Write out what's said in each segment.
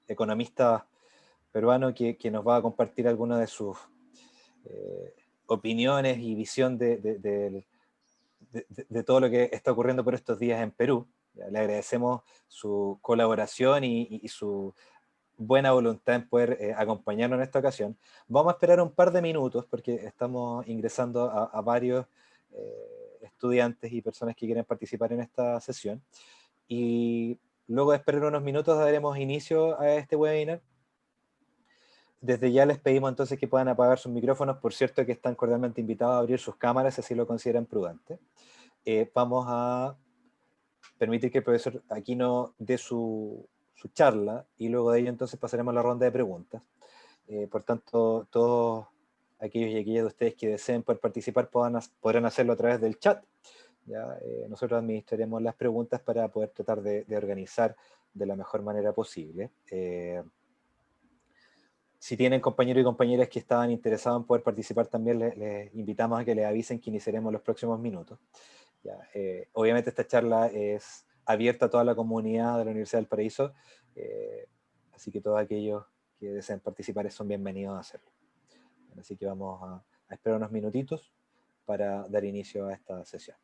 economista peruano que nos va a compartir algunas de sus opiniones y visión de todo lo que está ocurriendo por estos días en Perú. Le agradecemos su colaboración y su buena voluntad en poder acompañarnos en esta ocasión. Vamos a esperar un par de minutos porque estamos ingresando a varios estudiantes y personas que quieren participar en esta sesión. Y luego de esperar unos minutos daremos inicio a este webinar. Desde ya les pedimos entonces que puedan apagar sus micrófonos. Por cierto que están cordialmente invitados a abrir sus cámaras si así lo consideran prudente. Vamos a permitir que el profesor Aquino dé su charla y luego de ello entonces pasaremos a la ronda de preguntas. Por tanto, todos aquellos y aquellas de ustedes que deseen poder participar podrán hacerlo a través del chat. ¿Ya? Nosotros administraremos las preguntas para poder tratar de organizar de la mejor manera posible. Si tienen compañeros y compañeras que estaban interesados en poder participar, también les invitamos a que les avisen que iniciaremos los próximos minutos. ¿Ya? Obviamente esta charla es abierta a toda la comunidad de la Universidad del Paraíso, así que todos aquellos que deseen participar son bienvenidos a hacerlo. Así que vamos a esperar unos minutitos para dar inicio a esta sesión.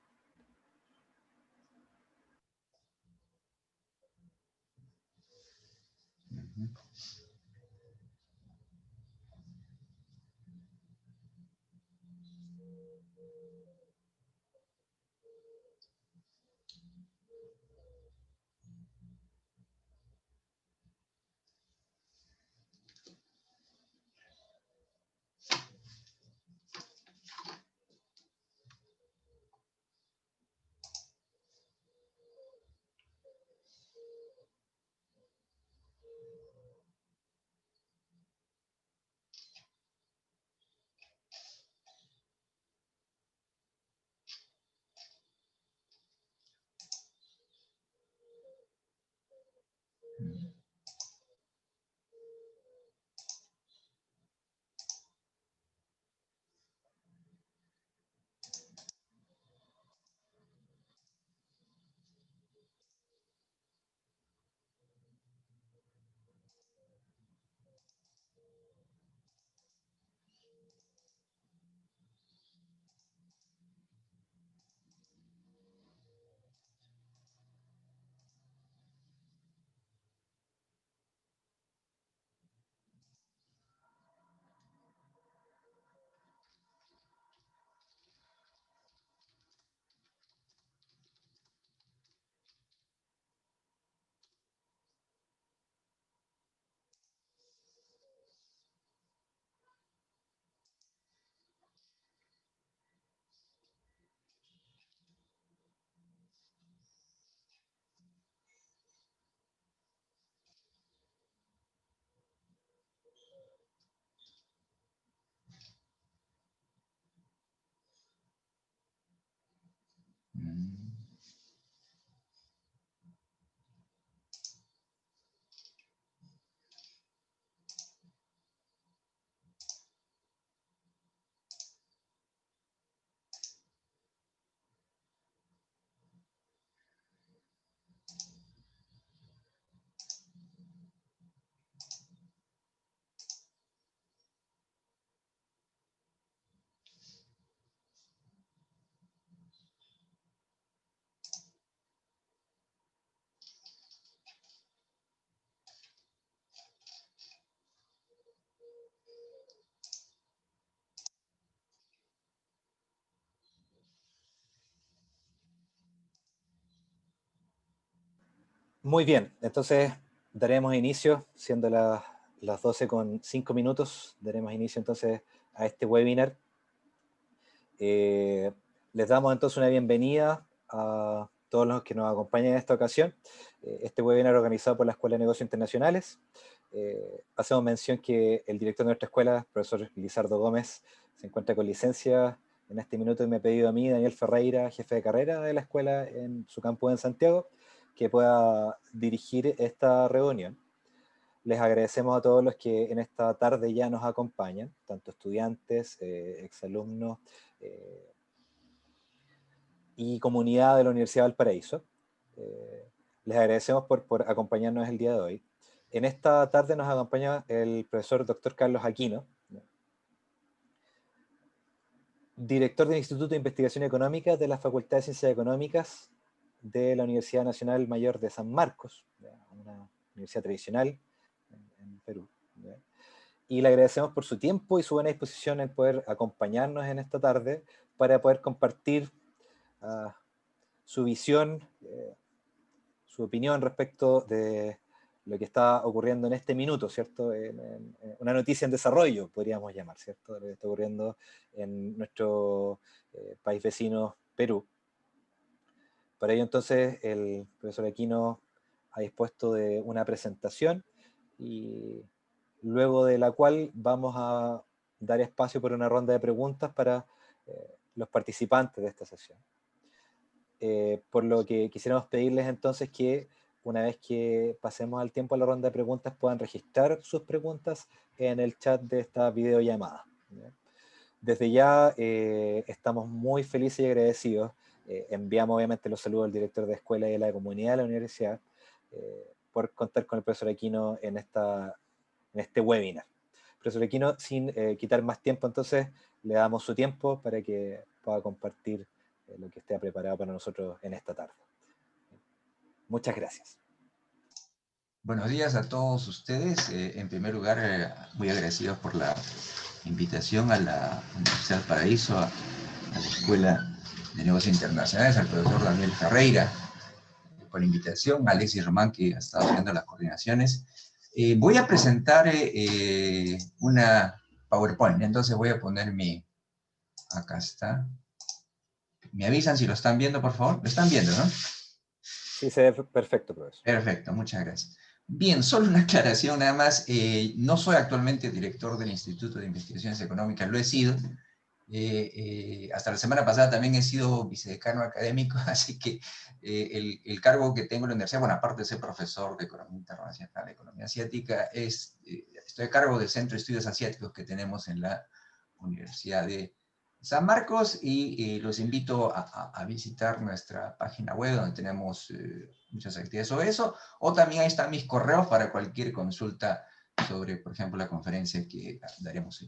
Muy bien, entonces daremos inicio, siendo las 12:05, daremos inicio entonces a este webinar. Les damos entonces una bienvenida a todos los que nos acompañan en esta ocasión. Este webinar organizado por la Escuela de Negocios Internacionales. Hacemos mención que el director de nuestra escuela, profesor Lizardo Gómez, se encuentra con licencia en este minuto y me ha pedido a mí, Daniel Ferreira, jefe de carrera de la escuela en su campus en Santiago, que pueda dirigir esta reunión. Les agradecemos a todos los que en esta tarde ya nos acompañan, tanto estudiantes, exalumnos y comunidad de la Universidad de Valparaíso. Les agradecemos por acompañarnos el día de hoy. En esta tarde nos acompaña el profesor Dr. Carlos Aquino, director del Instituto de Investigación Económica de la Facultad de Ciencias Económicas de la Universidad Nacional Mayor de San Marcos, una universidad tradicional en Perú. Y le agradecemos por su tiempo y su buena disposición en poder acompañarnos en esta tarde para poder compartir su visión, su opinión respecto de lo que está ocurriendo en este minuto, ¿cierto? Una noticia en desarrollo, podríamos llamar, ¿cierto? Lo que está ocurriendo en nuestro país vecino, Perú. Para ello, entonces, el profesor Aquino ha dispuesto de una presentación y luego de la cual vamos a dar espacio por una ronda de preguntas para los participantes de esta sesión. Por lo que quisiéramos pedirles entonces que una vez que pasemos al tiempo a la ronda de preguntas puedan registrar sus preguntas en el chat de esta videollamada. Desde ya estamos muy felices y agradecidos. Enviamos obviamente los saludos al director de escuela y de la comunidad de la universidad por contar con el profesor Aquino en este webinar. Profesor Aquino, sin quitar más tiempo, entonces le damos su tiempo para que pueda compartir lo que esté preparado para nosotros en esta tarde. Muchas gracias. Buenos días a todos ustedes. En primer lugar, muy agradecidos por la invitación a la Universidad del Paraíso, a la Escuela de Negocios Internacionales, al profesor Daniel Ferreira, por la invitación, a Alexis Román, que ha estado haciendo las coordinaciones. Voy a presentar una PowerPoint, entonces voy a poner acá está. ¿Me avisan si lo están viendo, por favor? ¿Lo están viendo, no? Sí, se ve perfecto, profesor. Perfecto, muchas gracias. Bien, solo una aclaración nada más. No soy actualmente director del Instituto de Investigaciones Económicas, lo he sido. Hasta la semana pasada también he sido vicedecano académico, así que el cargo que tengo en la universidad, bueno, aparte de ser profesor de Economía Internacional, de Economía Asiática, estoy a cargo del Centro de Estudios Asiáticos que tenemos en la Universidad de San Marcos, y los invito a visitar nuestra página web donde tenemos muchas actividades sobre eso, o también ahí están mis correos para cualquier consulta sobre, por ejemplo, la conferencia que daremos.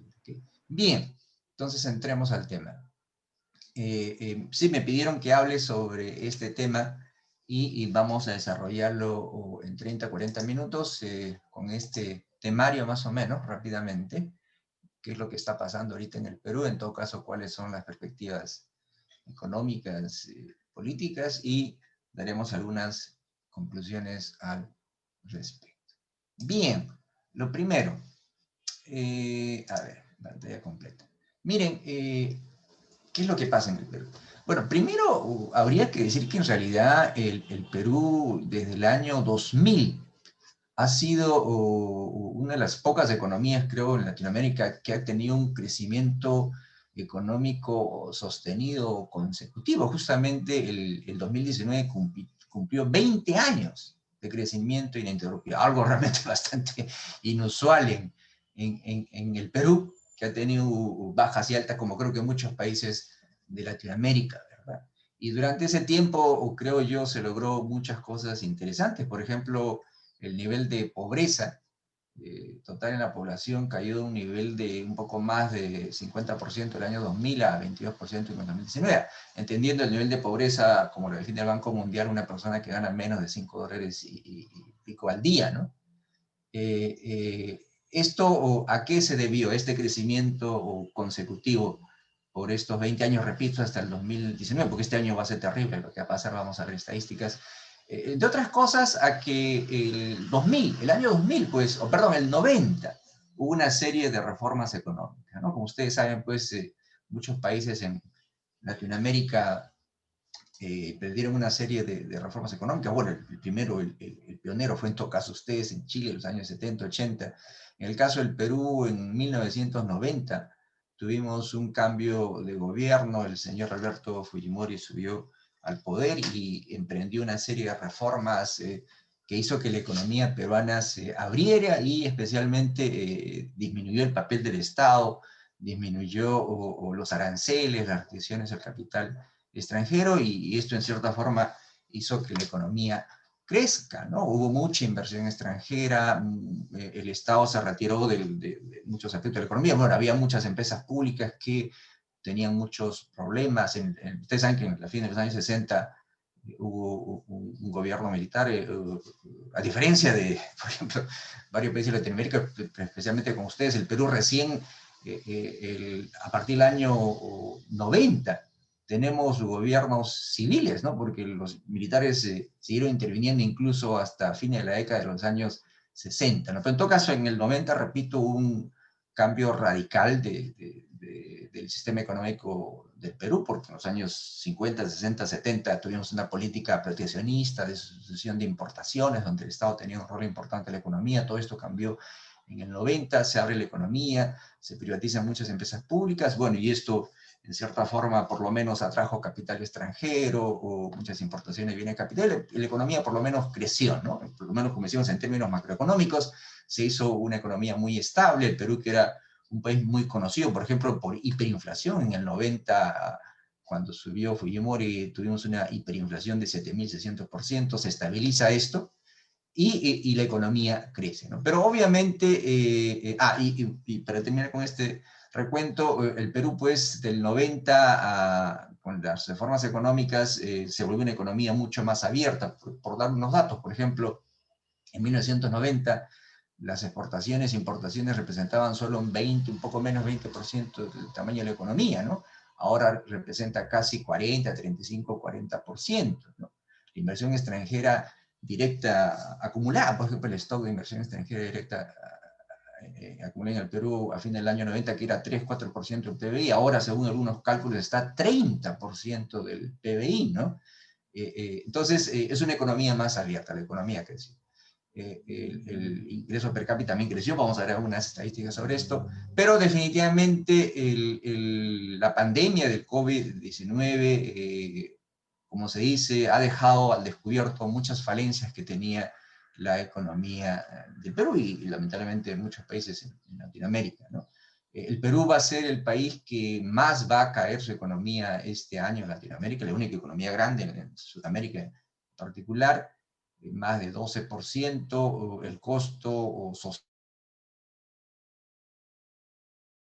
Bien, entonces entremos al tema. Sí, me pidieron que hable sobre este tema y vamos a desarrollarlo en 30, 40 minutos con este temario más o menos, rápidamente. Qué es lo que está pasando ahorita en el Perú, en todo caso, cuáles son las perspectivas económicas, políticas, y daremos algunas conclusiones al respecto. Bien, lo primero, a ver, pantalla completa. Miren, ¿qué es lo que pasa en el Perú? Bueno, primero habría que decir que en realidad el Perú desde el año 2000 ha sido una de las pocas economías, creo, en Latinoamérica que ha tenido un crecimiento económico sostenido consecutivo. Justamente el 2019 cumplió 20 años de crecimiento ininterrumpido, algo realmente bastante inusual en el Perú, que ha tenido bajas y altas, como creo que muchos países de Latinoamérica, ¿verdad? Y durante ese tiempo, creo yo, se logró muchas cosas interesantes. Por ejemplo, el nivel de pobreza total en la población cayó de un nivel de un poco más de 50% el año 2000 a 22% en el 2019, entendiendo el nivel de pobreza, como lo define el Banco Mundial, una persona que gana menos de $5 y pico al día, ¿no? ¿Esto a qué se debió, este crecimiento consecutivo por estos 20 años, repito, hasta el 2019? Porque este año va a ser terrible lo que va a pasar, vamos a ver estadísticas. De otras cosas, a que el año 2000, pues, o perdón, el 90, hubo una serie de reformas económicas, ¿no? Como ustedes saben, pues, muchos países en Latinoamérica perdieron una serie de reformas económicas. Bueno, el primero, el pionero fue en todo caso ustedes en Chile en los años 70, 80. En el caso del Perú, en 1990, tuvimos un cambio de gobierno, el señor Alberto Fujimori subió al poder y emprendió una serie de reformas que hizo que la economía peruana se abriera y especialmente disminuyó el papel del Estado, disminuyó los aranceles, las restricciones al capital extranjero, y esto en cierta forma hizo que la economía crezca, ¿no? Hubo mucha inversión extranjera, el Estado se retiró de muchos aspectos de la economía. Bueno, había muchas empresas públicas que tenían muchos problemas. Ustedes saben que en la fin de los años 60 hubo un gobierno militar, a diferencia de, por ejemplo, varios países de Latinoamérica, especialmente con ustedes, el Perú recién, a partir del año 90, tenemos gobiernos civiles, ¿no? Porque los militares siguieron interviniendo incluso hasta fines de la década de los años 60, ¿no? Pero en todo caso, en el 90, repito, hubo un cambio radical del sistema económico del Perú, porque en los años 50, 60, 70 tuvimos una política proteccionista de sucesión de importaciones, donde el Estado tenía un rol importante en la economía. Todo esto cambió en el 90, se abre la economía, se privatizan muchas empresas públicas, bueno, y esto en cierta forma por lo menos atrajo capital extranjero o muchas importaciones de bienes de capital, y la economía por lo menos creció, ¿no? Por lo menos como decimos en términos macroeconómicos, se hizo una economía muy estable. El Perú, que era un país muy conocido, por ejemplo, por hiperinflación en el 90, cuando subió Fujimori, tuvimos una hiperinflación de 7.600%, se estabiliza esto, y la economía crece, ¿no? Pero obviamente, y para terminar con este recuento, el Perú, pues, del 90 con las reformas económicas, se volvió una economía mucho más abierta. Por dar unos datos, por ejemplo, en 1990, las exportaciones e importaciones representaban solo un poco menos 20% del tamaño de la economía, ¿no? Ahora representa casi 40, 35, 40%, ¿no? La inversión extranjera directa acumulada, por ejemplo, el stock de inversión extranjera directa acumulada en el Perú a fin del año 90, que era 3-4% del PBI, ahora según algunos cálculos está 30% del PBI, ¿no? Entonces, es una economía más abierta, la economía creció. El ingreso per cápita también creció, vamos a ver algunas estadísticas sobre esto, pero definitivamente la pandemia del COVID-19, como se dice, ha dejado al descubierto muchas falencias que tenía la economía del Perú y lamentablemente en muchos países en Latinoamérica, ¿no? El Perú va a ser el país que más va a caer su economía este año en Latinoamérica, la única economía grande en Sudamérica en particular, más de 12%, el costo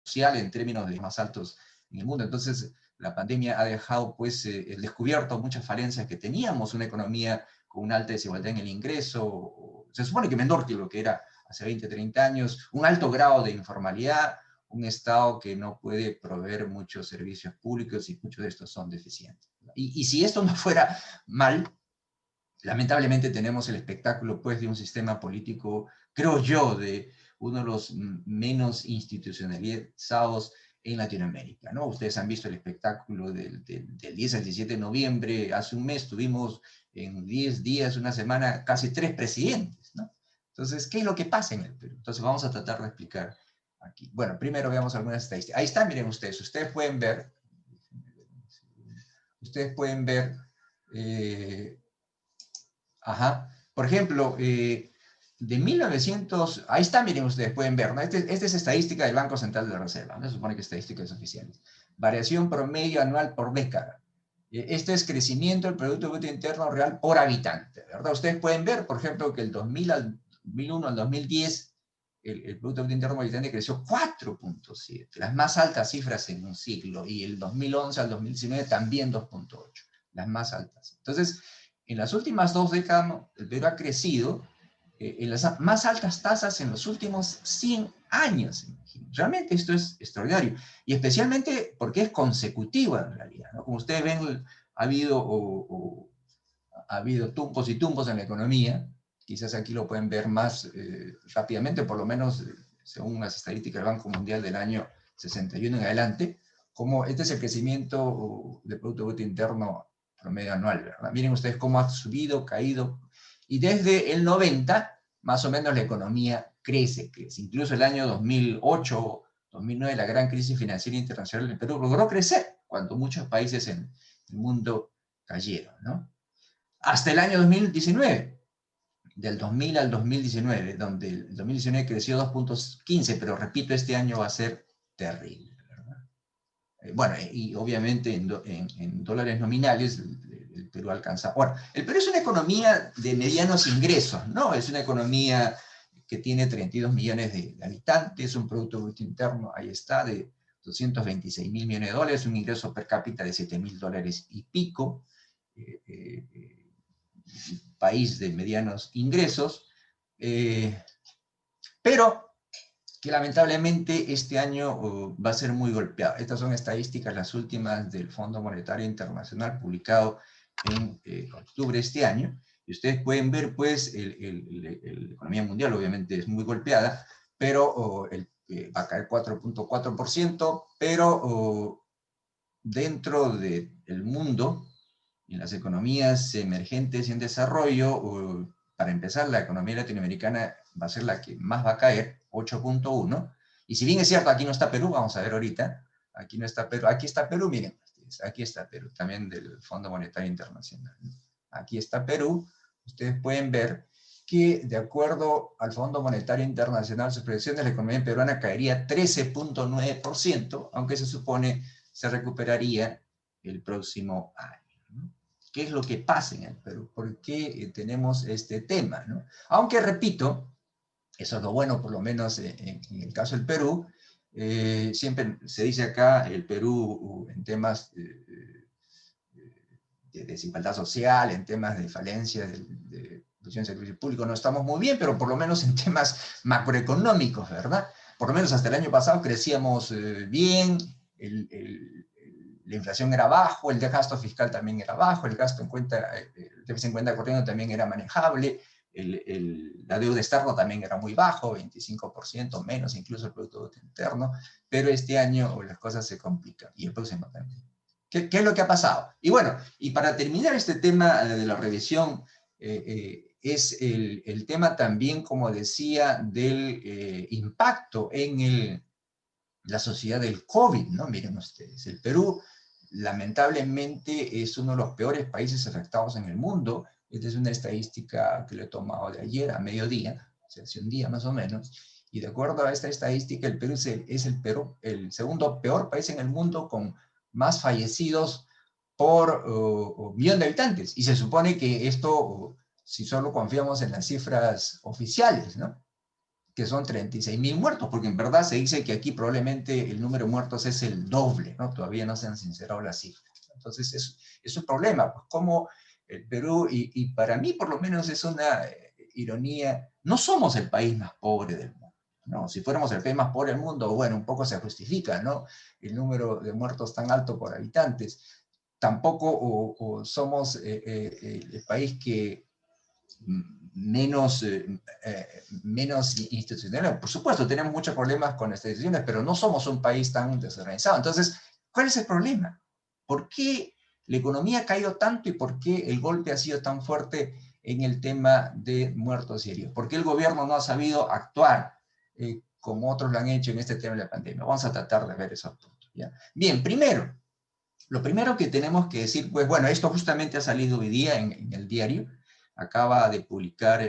social en términos de más altos en el mundo. Entonces, la pandemia ha dejado, pues, el descubierto muchas falencias que teníamos, una economía con una alta desigualdad en el ingreso, se supone que menor que lo que era hace 20, 30 años, un alto grado de informalidad, un Estado que no puede proveer muchos servicios públicos y muchos de estos son deficientes. Y si esto no fuera mal, lamentablemente tenemos el espectáculo, pues, de un sistema político, creo yo, de uno de los menos institucionalizados en Latinoamérica, ¿no? Ustedes han visto el espectáculo del 10 al 17 de noviembre, hace un mes tuvimos en 10 días, una semana, casi 3 presidentes, ¿no? Entonces, ¿qué es lo que pasa en el Perú? Entonces, vamos a tratar de explicar aquí. Bueno, primero veamos algunas estadísticas. Ahí está, miren ustedes pueden ver, por ejemplo, de 1900, ahí está, miren ustedes, pueden ver, ¿no? Esta es estadística del Banco Central de la Reserva, ¿no? Se supone que estadísticas oficiales. Variación promedio anual por década. Este es crecimiento del Producto Bruto Interno Real por habitante, ¿verdad? Ustedes pueden ver, por ejemplo, que el 2001 al 2010, el Producto Bruto Interno por habitante creció 4.7, las más altas cifras en un siglo, y el 2011 al 2019 también 2.8, las más altas. Entonces, en las últimas 2 décadas, el Perú ha crecido en las más altas tasas en los últimos 100 años. Realmente esto es extraordinario. Y especialmente porque es consecutivo en realidad, ¿no? Como ustedes ven, ha habido tumbos y tumbos en la economía. Quizás aquí lo pueden ver más rápidamente, por lo menos según las estadísticas del Banco Mundial del año 61 en adelante, como este es el crecimiento del Producto Bruto Interno promedio anual, ¿verdad? Miren ustedes cómo ha subido, caído, y desde el 90, más o menos la economía crece. Incluso el año 2008, 2009, la gran crisis financiera internacional del Perú logró crecer, cuando muchos países en el mundo cayeron, ¿no? Hasta el año 2019, del 2000 al 2019, donde el 2019 creció 2.15, pero repito, este año va a ser terrible, ¿verdad? Bueno, y obviamente en dólares nominales el Perú alcanza. Bueno, el Perú es una economía de medianos ingresos, ¿no? Es una economía que tiene 32 millones de habitantes, un Producto Bruto Interno, ahí está, de 226 mil millones de dólares, un ingreso per cápita de 7.000 dólares y pico, país de medianos ingresos, pero que lamentablemente este año va a ser muy golpeado. Estas son estadísticas, las últimas del Fondo Monetario Internacional, publicado en octubre de este año, y ustedes pueden ver, pues, la economía mundial obviamente es muy golpeada, pero va a caer 4.4%, pero dentro del mundo, en las economías emergentes y en desarrollo, para empezar, la economía latinoamericana va a ser la que más va a caer, 8.1. Y si bien es cierto, aquí no está Perú, vamos a ver ahorita, aquí no está Perú, aquí está Perú, miren, aquí está Perú, también del Fondo Monetario Internacional. Aquí está Perú, ustedes pueden ver que de acuerdo al Fondo Monetario Internacional, sus proyecciones, la economía peruana caería 13.9%, aunque se supone se recuperaría el próximo año. ¿Qué es lo que pasa en el Perú? ¿Por qué tenemos este tema, ¿no? Aunque, repito, eso es lo bueno, por lo menos en el caso del Perú, siempre se dice acá, el Perú en temas de desigualdad social, en temas de falencia de producción de servicios públicos, no estamos muy bien, pero por lo menos en temas macroeconómicos, ¿verdad? Por lo menos hasta el año pasado crecíamos bien, la inflación era bajo, el gasto fiscal también era bajo, el gasto en cuenta, el déficit en cuenta corriente también era manejable, la deuda externa también era muy bajo, 25% menos incluso el Producto Interno, pero este año las cosas se complican, y el próximo también. ¿Qué es lo que ha pasado? Y bueno, y para terminar este tema de la revisión, es el tema también, como decía, del impacto en la sociedad del COVID, ¿no? Miren ustedes, el Perú lamentablemente es uno de los peores países afectados en el mundo. Esta es una estadística que le he tomado de ayer a mediodía, o sea, hace un día más o menos, y de acuerdo a esta estadística, el Perú es el segundo peor país en el mundo con más fallecidos por millón de habitantes. Y se supone que esto, si solo confiamos en las cifras oficiales, ¿no? Que son 36.000 muertos, porque en verdad se dice que aquí probablemente el número de muertos es el doble, ¿no? Todavía no se han sincerado las cifras. Entonces es un problema, pues como el Perú, y para mí por lo menos es una ironía, no somos el país más pobre del mundo, ¿no? Si fuéramos el país más pobre del mundo, bueno, un poco se justifica, ¿no? El número de muertos tan alto por habitantes. Tampoco somos el país que menos institucional. Por supuesto, tenemos muchos problemas con las instituciones, pero no somos un país tan desorganizado. Entonces, ¿cuál es el problema? ¿Por qué la economía ha caído tanto y por qué el golpe ha sido tan fuerte en el tema de muertos y heridos? ¿Por qué el gobierno no ha sabido actuar como otros lo han hecho en este tema de la pandemia? Vamos a tratar de ver esos puntos, ¿ya? Bien, lo primero que tenemos que decir, pues bueno, esto justamente ha salido hoy día en el diario, se acaba de publicar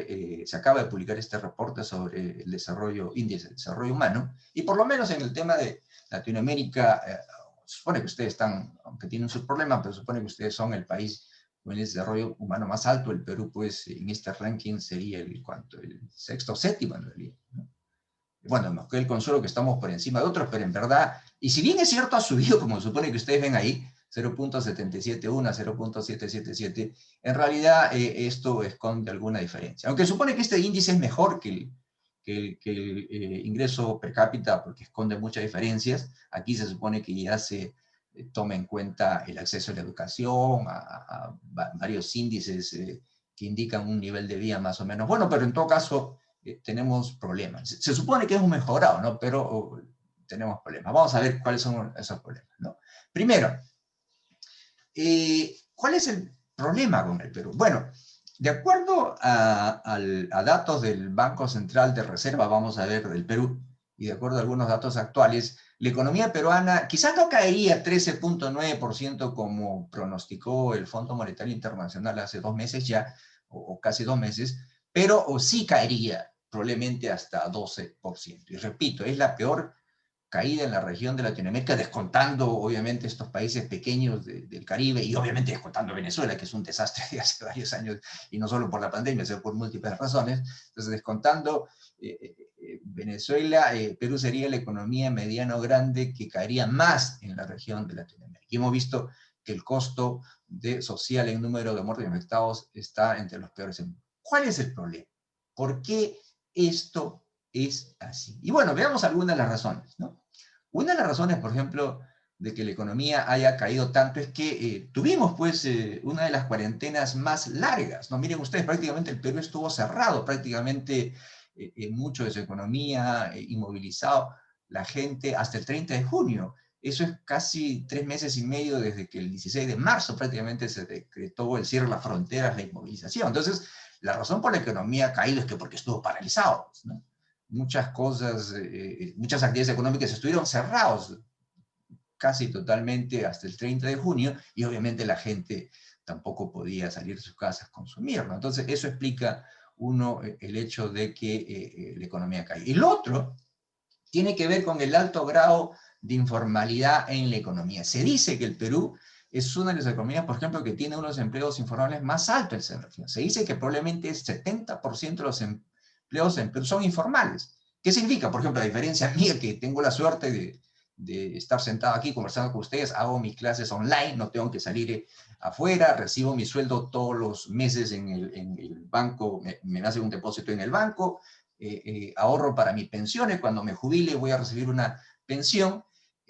este reporte sobre el desarrollo, índice de desarrollo humano, y por lo menos en el tema de Latinoamérica, supone que ustedes están, aunque tienen sus problemas, pero supone que ustedes son el país con el desarrollo humano más alto. El Perú, pues, en este ranking sería el sexto o séptimo en realidad, ¿no? Bueno, nos queda el consuelo que estamos por encima de otros, pero en verdad, y si bien es cierto, ha subido, como supone que ustedes ven ahí, 0.771 a 0.777, en realidad esto esconde alguna diferencia. Aunque supone que este índice es mejor que el ingreso per cápita, porque esconde muchas diferencias. Aquí se supone que ya se toma en cuenta el acceso a la educación, a varios índices que indican un nivel de vida más o menos bueno, pero en todo caso tenemos problemas. Se supone que hemos mejorado, ¿no? Pero tenemos problemas. Vamos a ver cuáles son esos problemas, ¿no? Primero, ¿cuál es el problema con el Perú? Bueno, de acuerdo a datos del Banco Central de Reserva, vamos a ver, del Perú, y de acuerdo a algunos datos actuales, la economía peruana quizás no caería 13.9% como pronosticó el Fondo Monetario Internacional hace 2 meses ya, o casi 2 meses, pero sí caería probablemente hasta 12%. Y repito, es la peor caída en la región de Latinoamérica, descontando obviamente estos países pequeños del Caribe y obviamente descontando Venezuela, que es un desastre de hace varios años, y no solo por la pandemia, sino por múltiples razones. Entonces, descontando Venezuela, Perú sería la economía mediano grande que caería más en la región de Latinoamérica. Y hemos visto que el costo social en número de muertos y infectados está entre los peores en el mundo. ¿Cuál es el problema? ¿Por qué esto es así? Y bueno, veamos algunas de las razones, ¿no? Una de las razones, por ejemplo, de que la economía haya caído tanto es que tuvimos, pues, una de las cuarentenas más largas, ¿no? Miren ustedes, prácticamente el Perú estuvo cerrado, prácticamente mucho de su economía inmovilizado, la gente hasta el 30 de junio. Eso es casi 3 meses y medio desde que el 16 de marzo prácticamente se decretó el cierre de las fronteras, la inmovilización. Entonces, la razón por la que la economía ha caído es que porque estuvo paralizado, ¿no? Muchas cosas, muchas actividades económicas estuvieron cerrados casi totalmente hasta el 30 de junio y obviamente la gente tampoco podía salir de sus casas a consumir, ¿no? Entonces eso explica uno el hecho de que la economía cae. Y el otro tiene que ver con el alto grado de informalidad en la economía. Se dice que el Perú es una de las economías, por ejemplo, que tiene unos empleos informales más altos en la región. Se dice que probablemente el 70% de los empleos en Perú son informales. ¿Qué significa? Por ejemplo, a diferencia mía, que tengo la suerte de estar sentado aquí conversando con ustedes, hago mis clases online, no tengo que salir afuera, recibo mi sueldo todos los meses en el banco, me hacen un depósito en el banco, ahorro para mis pensiones, cuando me jubile voy a recibir una pensión.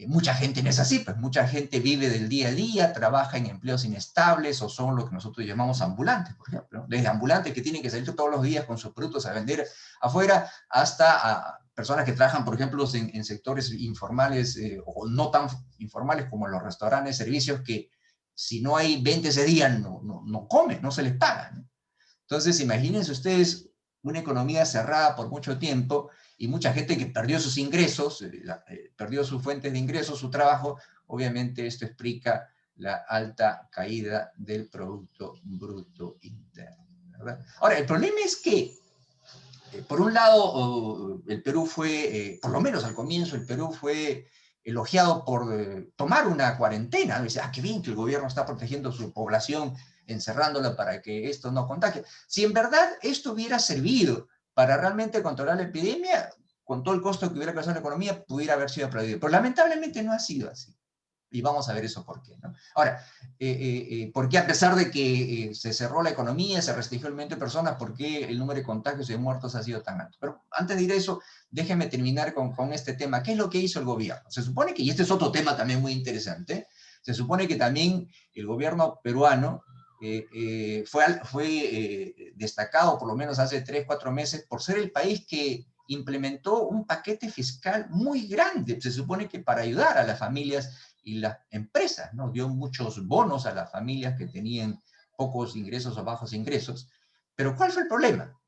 Mucha gente no es así, pues mucha gente vive del día a día, trabaja en empleos inestables o son lo que nosotros llamamos ambulantes, por ejemplo, ¿no? Desde ambulantes que tienen que salir todos los días con sus productos a vender afuera hasta a personas que trabajan, por ejemplo, en sectores informales o no tan informales como los restaurantes, servicios que si no hay venta ese día no comen, no se les paga, ¿no? Entonces, imagínense ustedes una economía cerrada por mucho tiempo y mucha gente que perdió sus ingresos, perdió sus fuentes de ingresos, su trabajo. Obviamente esto explica la alta caída del Producto Bruto Interno, ¿verdad? Ahora, el problema es que, por un lado, el Perú fue, por lo menos al comienzo, el Perú fue elogiado por tomar una cuarentena. Dice, qué bien que el gobierno está protegiendo a su población, encerrándola para que esto no contagie. Si en verdad esto hubiera servido para realmente controlar la epidemia, con todo el costo que hubiera causado la economía, pudiera haber sido aplaudido. Pero lamentablemente no ha sido así. Y vamos a ver eso por qué, ¿no? Ahora, ¿por qué a pesar de que se cerró la economía, se restringió el movimiento de personas, por qué el número de contagios y de muertos ha sido tan alto? Pero antes de ir a eso, déjenme terminar con este tema. ¿Qué es lo que hizo el gobierno? Se supone que, y este es otro tema también muy interesante, se supone que también el gobierno peruano fue destacado, por lo menos hace 3, 4 meses, por ser el país que implementó un paquete fiscal muy grande, se supone que para ayudar a las familias y las empresas, ¿no? Dio muchos bonos a las familias que tenían pocos ingresos o bajos ingresos. Pero ¿cuál fue el problema?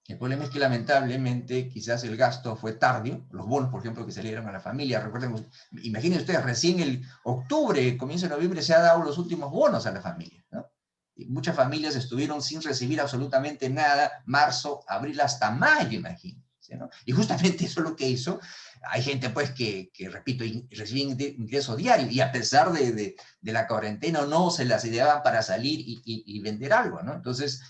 El problema es que lamentablemente quizás el gasto fue tardío, los bonos, por ejemplo, que salieron a la familia, recuerden, imaginen ustedes, recién el octubre, comienzo de noviembre, se han dado los últimos bonos a la familia, ¿no? Y muchas familias estuvieron sin recibir absolutamente nada, marzo, abril, hasta mayo, imagínense, ¿no? Y justamente eso es lo que hizo. Hay gente, pues, que repito, reciben ingreso diario y a pesar de la cuarentena no se las ideaban para salir y vender algo, ¿no? Entonces,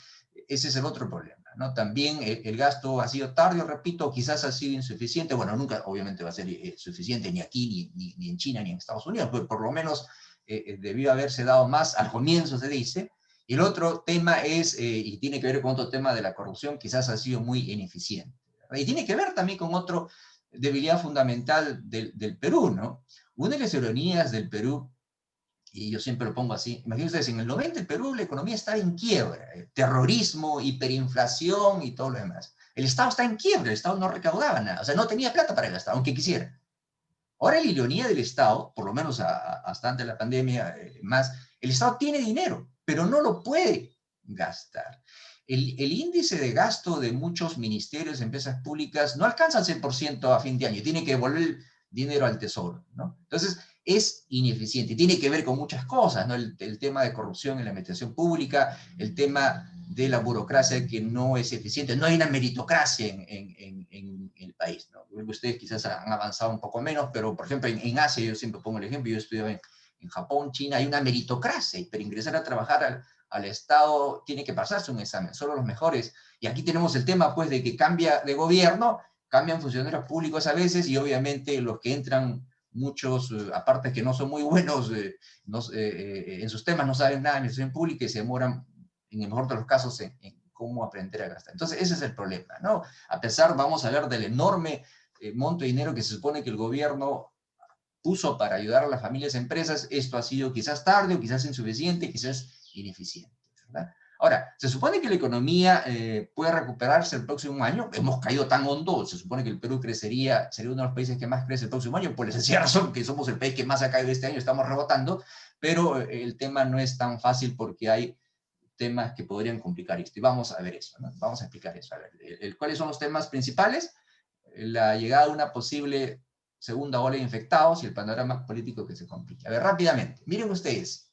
ese es el otro problema, ¿no? También el gasto ha sido tardío, repito, quizás ha sido insuficiente. Bueno, nunca obviamente va a ser suficiente ni aquí, ni en China, ni en Estados Unidos, pero por lo menos debió haberse dado más al comienzo, se dice. Y el otro tema es, y tiene que ver con otro tema de la corrupción, quizás ha sido muy ineficiente, ¿verdad? Y tiene que ver también con otra debilidad fundamental del Perú, ¿no? Una de las ironías del Perú, y yo siempre lo pongo así, imagínense, en el 90 el Perú la economía estaba en quiebra, terrorismo, hiperinflación y todo lo demás. El Estado está en quiebra, el Estado no recaudaba nada, o sea, no tenía plata para gastar, aunque quisiera. Ahora la ironía del Estado, por lo menos hasta antes de la pandemia, más, el Estado tiene dinero, pero no lo puede gastar. El índice de gasto de muchos ministerios, empresas públicas, no alcanza al 100% a fin de año, tiene que devolver dinero al tesoro, ¿no? Entonces, es ineficiente. Tiene que ver con muchas cosas, ¿no? El tema de corrupción en la administración pública, el tema de la burocracia que no es eficiente. No hay una meritocracia en el país, ¿no? Ustedes quizás han avanzado un poco menos, pero por ejemplo en Asia, yo siempre pongo el ejemplo, yo estudié en Japón, China, hay una meritocracia, y para ingresar a trabajar al Estado tiene que pasarse un examen, solo los mejores. Y aquí tenemos el tema, pues, de que cambia de gobierno, cambian funcionarios públicos a veces, y obviamente los que entran, muchos, aparte que no son muy buenos en sus temas, no saben nada de administración pública y se demoran, en el mejor de los casos, en cómo aprender a gastar. Entonces, ese es el problema, ¿no? A pesar, vamos a hablar del enorme monto de dinero que se supone que el gobierno puso para ayudar a las familias y empresas, esto ha sido quizás tarde o quizás insuficiente, quizás ineficiente, ¿verdad? Ahora, se supone que la economía puede recuperarse el próximo año. Hemos caído tan hondo, se supone que el Perú sería uno de los países que más crece el próximo año, por la sencilla razón que somos el país que más ha caído este año, estamos rebotando, pero el tema no es tan fácil porque hay temas que podrían complicar esto. Y vamos a ver eso, ¿no? Vamos a explicar eso. A ver, ¿cuáles son los temas principales? La llegada de una posible segunda ola de infectados y el panorama político que se complica. A ver, rápidamente, miren ustedes,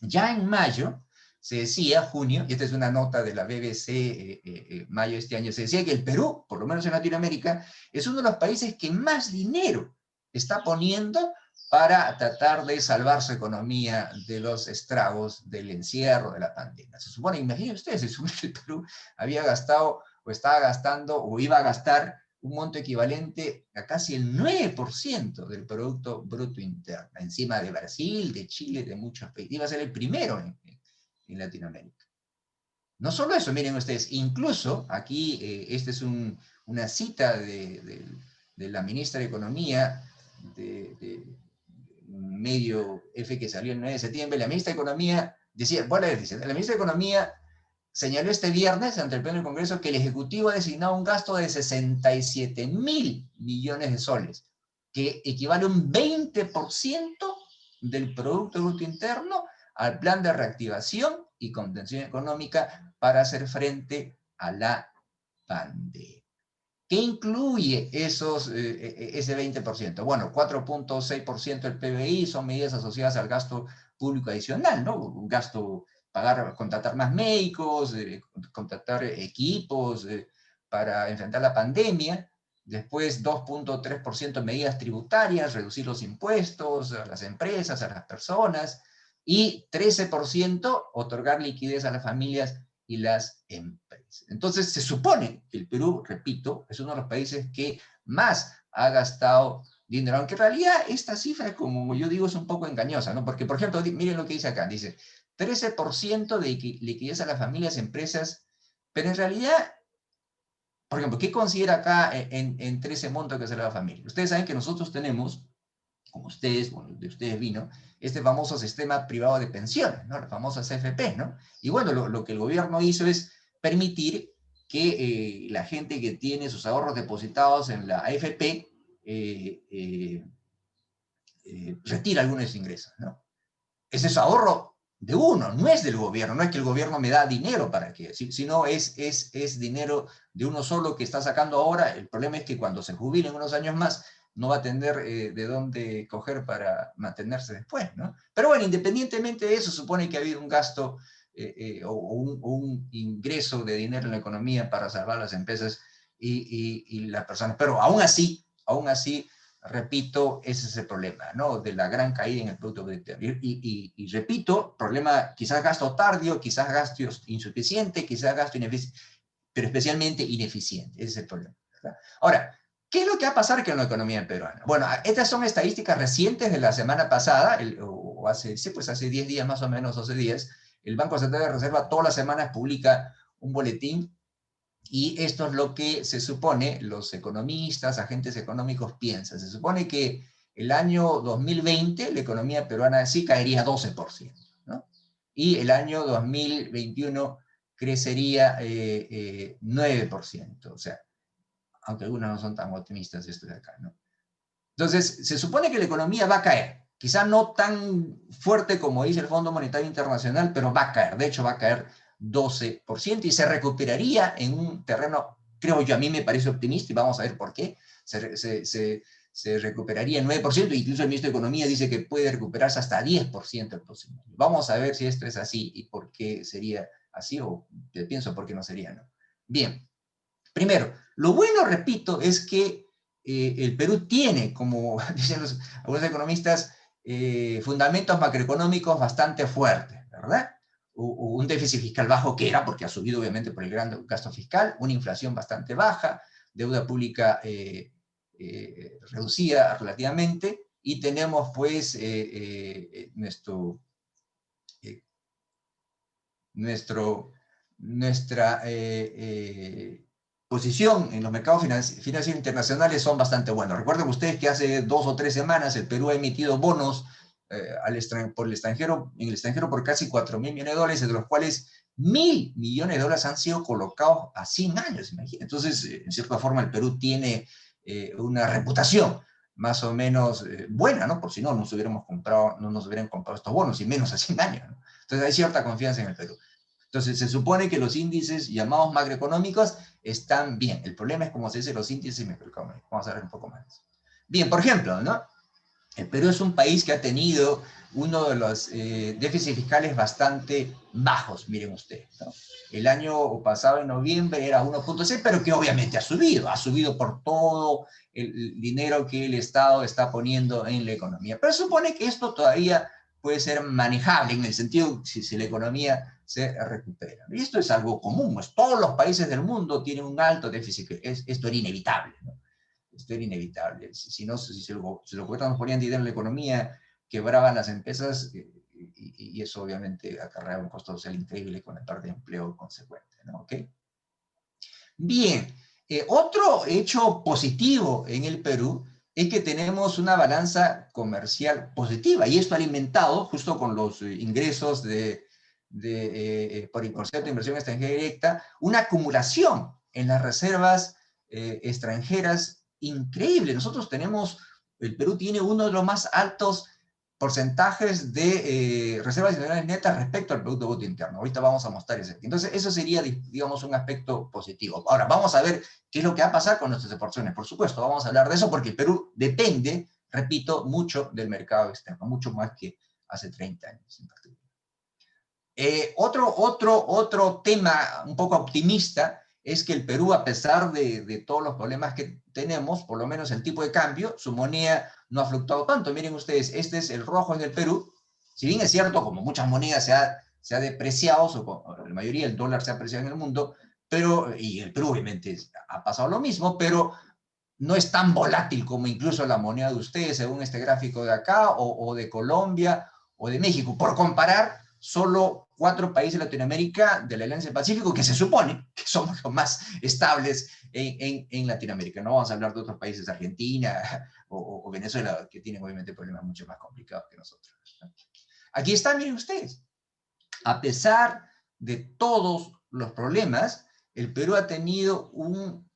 ya en mayo se decía, junio, y esta es una nota de la BBC, mayo de este año, se decía que el Perú, por lo menos en Latinoamérica, es uno de los países que más dinero está poniendo para tratar de salvar su economía de los estragos del encierro, de la pandemia. Se supone, imaginen ustedes, se supone que el Perú había gastado, o estaba gastando, o iba a gastar un monto equivalente a casi el 9% del Producto Bruto Interno, encima de Brasil, de Chile, de muchos países. Iba a ser el primero en Latinoamérica. No solo eso, miren ustedes, incluso aquí, esta es una cita de la ministra de Economía, de un medio F que salió el 9 de septiembre, la ministra de Economía decía, bueno, dice, la ministra de Economía señaló este viernes ante el Pleno del Congreso que el Ejecutivo ha designado un gasto de 67.000 millones de soles, que equivale a un 20% del Producto Bruto Interno al plan de reactivación y contención económica para hacer frente a la pandemia. ¿Qué incluye ese 20%? Bueno, 4.6% del PBI son medidas asociadas al gasto público adicional, ¿no? Un gasto, contratar más médicos, contratar equipos para enfrentar la pandemia. Después, 2.3% medidas tributarias, reducir los impuestos a las empresas, a las personas. Y 13% otorgar liquidez a las familias y las empresas. Entonces, se supone que el Perú, repito, es uno de los países que más ha gastado dinero, aunque en realidad esta cifra, como yo digo, es un poco engañosa, ¿no? Porque, por ejemplo, miren lo que dice acá, dice 13% de liquidez a las familias y empresas, pero en realidad, por ejemplo, ¿qué considera acá en 13 montos que se le da a la familia? Ustedes saben que nosotros tenemos, como ustedes, bueno, de ustedes vino, este famoso sistema privado de pensiones, ¿no? La famosa CFP, ¿no? Y bueno, lo que el gobierno hizo es permitir que la gente que tiene sus ahorros depositados en la AFP retire algunos de sus ingresos, ¿no? Ese es ahorro de uno, no es del gobierno, no es que el gobierno me da dinero para que, sino es dinero de uno solo que está sacando ahora. El problema es que cuando se jubilen unos años más, no va a tener de dónde coger para mantenerse después, ¿no? Pero bueno, independientemente de eso, supone que ha habido un gasto o un ingreso de dinero en la economía para salvar las empresas y las personas. Pero aún así, repito, ese es el problema, ¿no? De la gran caída en el Producto Bruto Interno. Y repito, problema, quizás gasto tardío, quizás gasto insuficiente, quizás gasto ineficiente, pero especialmente ineficiente. Ese es el problema, ¿verdad? Ahora, ¿qué es lo que va a pasar con la economía peruana? Bueno, estas son estadísticas recientes de la semana pasada, hace 10 días más o menos, 12 días. El Banco Central de Reserva todas las semanas publica un boletín. Y esto es lo que se supone, los economistas, agentes económicos piensan. Se supone que el año 2020 la economía peruana sí caería 12%, ¿no? Y el año 2021 crecería 9%. O sea, aunque algunos no son tan optimistas esto de acá, ¿no? Entonces, se supone que la economía va a caer. Quizá no tan fuerte como dice el Fondo Monetario Internacional, pero va a caer. De hecho, va a caer 12% y se recuperaría en un terreno, creo yo, a mí me parece optimista y vamos a ver por qué. Se se recuperaría el 9%, incluso el ministro de Economía dice que puede recuperarse hasta 10% el próximo año. Vamos a ver si esto es así y por qué sería así, o pienso por qué no sería, ¿no? Bien, primero, lo bueno, repito, es que el Perú tiene, como dicen algunos economistas, fundamentos macroeconómicos bastante fuertes, ¿verdad? Un déficit fiscal bajo que era, porque ha subido obviamente por el gran gasto fiscal, una inflación bastante baja, deuda pública reducida relativamente, y tenemos pues nuestra posición en los mercados financieros internacionales son bastante buenos. Recuerden ustedes que hace 2 o 3 semanas el Perú ha emitido bonos por el extranjero, en el extranjero por casi 4.000 millones de dólares, de los cuales 1.000 millones de dólares han sido colocados a 100 años, imagínense. Entonces, en cierta forma, el Perú tiene una reputación más o menos buena, ¿no? Por si no, no nos hubieran comprado estos bonos, y menos a 100 años, ¿no? Entonces, hay cierta confianza en el Perú. Entonces, se supone que los índices llamados macroeconómicos están bien. El problema es cómo se dice los índices macroeconómicos. Vamos a ver un poco más. Bien, por ejemplo, ¿no? El Perú es un país que ha tenido uno de los déficits fiscales bastante bajos, miren ustedes, ¿no? El año pasado, en noviembre, era 1.6, pero que obviamente ha subido por todo el dinero que el Estado está poniendo en la economía. Pero se supone que esto todavía puede ser manejable en el sentido si la economía se recupera. Y esto es algo común, pues todos los países del mundo tienen un alto déficit, esto era inevitable, ¿no? Esto era inevitable. Si los gobiernos ponían dinero en la economía, quebraban las empresas, y eso obviamente acarreaba un costo social increíble con la parte de empleo consecuente, ¿no? ¿Ok? Bien, otro hecho positivo en el Perú es que tenemos una balanza comercial positiva, y esto ha alimentado, justo con los ingresos por concepto de inversión extranjera directa, una acumulación en las reservas extranjeras increíble. El Perú tiene uno de los más altos porcentajes de reservas nacionales netas respecto al Producto Bruto Interno. Ahorita vamos a mostrar ese. Entonces, eso sería, digamos, un aspecto positivo. Ahora, vamos a ver qué es lo que va a pasar con nuestras exportaciones. Por supuesto, vamos a hablar de eso porque el Perú depende, repito, mucho del mercado externo, mucho más que hace 30 años en particular. Otro tema un poco optimista es que el Perú, a pesar de todos los problemas que tenemos, por lo menos el tipo de cambio, su moneda no ha fluctuado tanto. Miren ustedes, este es el rojo en el Perú. Si bien es cierto, como muchas monedas se ha depreciado, la mayoría del dólar se ha apreciado en el mundo, y el Perú obviamente ha pasado lo mismo, pero no es tan volátil como incluso la moneda de ustedes, según este gráfico de acá, o de Colombia, o de México. Por comparar, solo 4 países de Latinoamérica de la Alianza del Pacífico, que se supone que somos los más estables en Latinoamérica. No vamos a hablar de otros países, Argentina o Venezuela, que tienen obviamente problemas mucho más complicados que nosotros. Aquí está, miren ustedes. A pesar de todos los problemas, el Perú ha tenido un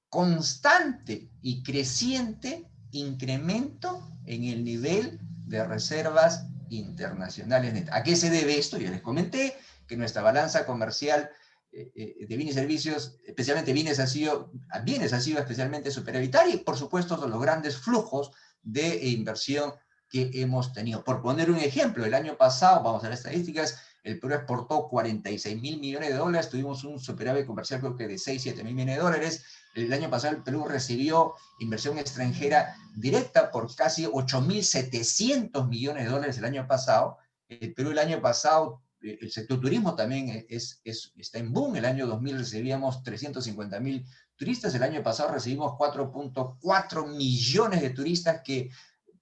constante y creciente incremento en el nivel de reservas internacionales netas. ¿A qué se debe esto? Ya les comenté que nuestra balanza comercial de bienes y servicios, especialmente bienes, ha sido especialmente superavitaria, y por supuesto los grandes flujos de inversión que hemos tenido. Por poner un ejemplo, el año pasado, vamos a ver estadísticas, el Perú exportó 46.000 millones de dólares, tuvimos un superávit comercial creo que de 6-7 mil millones de dólares. El año pasado el Perú recibió inversión extranjera directa por casi 8.700 millones de dólares el año pasado. El Perú el año pasado, el sector turismo también está en boom. El año 2000 recibíamos 350.000 turistas, el año pasado recibimos 4.4 millones de turistas que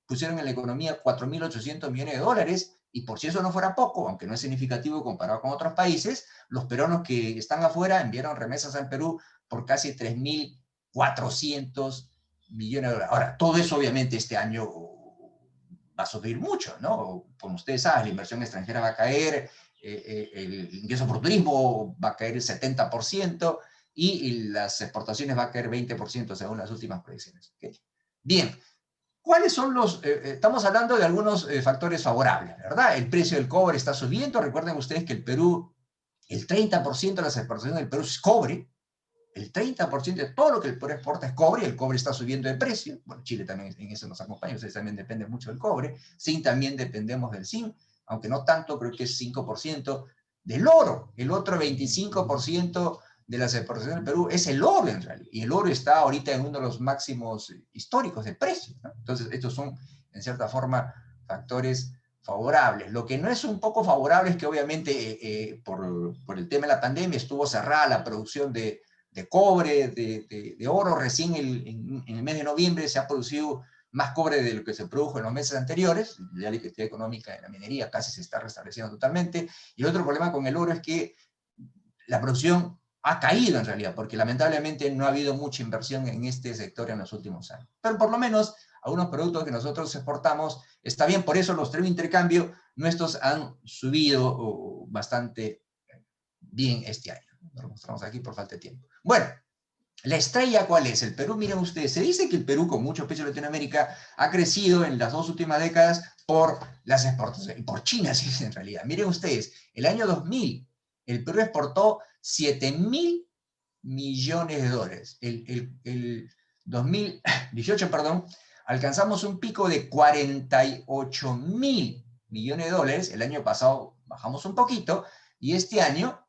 pusieron en la economía 4.800 millones de dólares. Y por si eso no fuera poco, aunque no es significativo comparado con otros países, los peruanos que están afuera enviaron remesas al Perú por casi 3.400 millones de dólares. Ahora, todo eso obviamente este año va a subir mucho, ¿no? Como ustedes saben, la inversión extranjera va a caer, el ingreso por turismo va a caer el 70%, y las exportaciones va a caer 20% según las últimas proyecciones. ¿Okay? Bien. ¿Cuáles son estamos hablando de algunos factores favorables, ¿verdad? El precio del cobre está subiendo. Recuerden ustedes que el Perú, el 30% de las exportaciones del Perú es cobre. El 30% de todo lo que el Perú exporta es cobre, y el cobre está subiendo de precio. Bueno, Chile también en eso nos acompaña, ustedes también dependen mucho del cobre. Zinc también dependemos del zinc, aunque no tanto, creo que es 5% del oro. El otro 25% de las exportaciones del Perú es el oro en realidad, y el oro está ahorita en uno de los máximos históricos de precio, ¿no? Entonces, estos son, en cierta forma, factores favorables. Lo que no es un poco favorable es que obviamente por el tema de la pandemia estuvo cerrada la producción de cobre, de oro. Recién en el mes de noviembre se ha producido más cobre de lo que se produjo en los meses anteriores. Ya la actividad económica de la minería casi se está restableciendo totalmente. Y el otro problema con el oro es que la producción ha caído en realidad, porque lamentablemente no ha habido mucha inversión en este sector en los últimos años. Pero por lo menos algunos productos que nosotros exportamos está bien, por eso los términos de intercambio nuestros han subido bastante bien este año. Lo mostramos aquí por falta de tiempo. Bueno, ¿la estrella cuál es? El Perú, miren ustedes, se dice que el Perú, con mucho peso de Latinoamérica, ha crecido en las 2 últimas décadas por las exportaciones, y por China, sí, en realidad. Miren ustedes, el año 2000, el Perú exportó 7.000 millones de dólares. El 2018, perdón, alcanzamos un pico de 48.000 millones de dólares. El año pasado bajamos un poquito, y este año,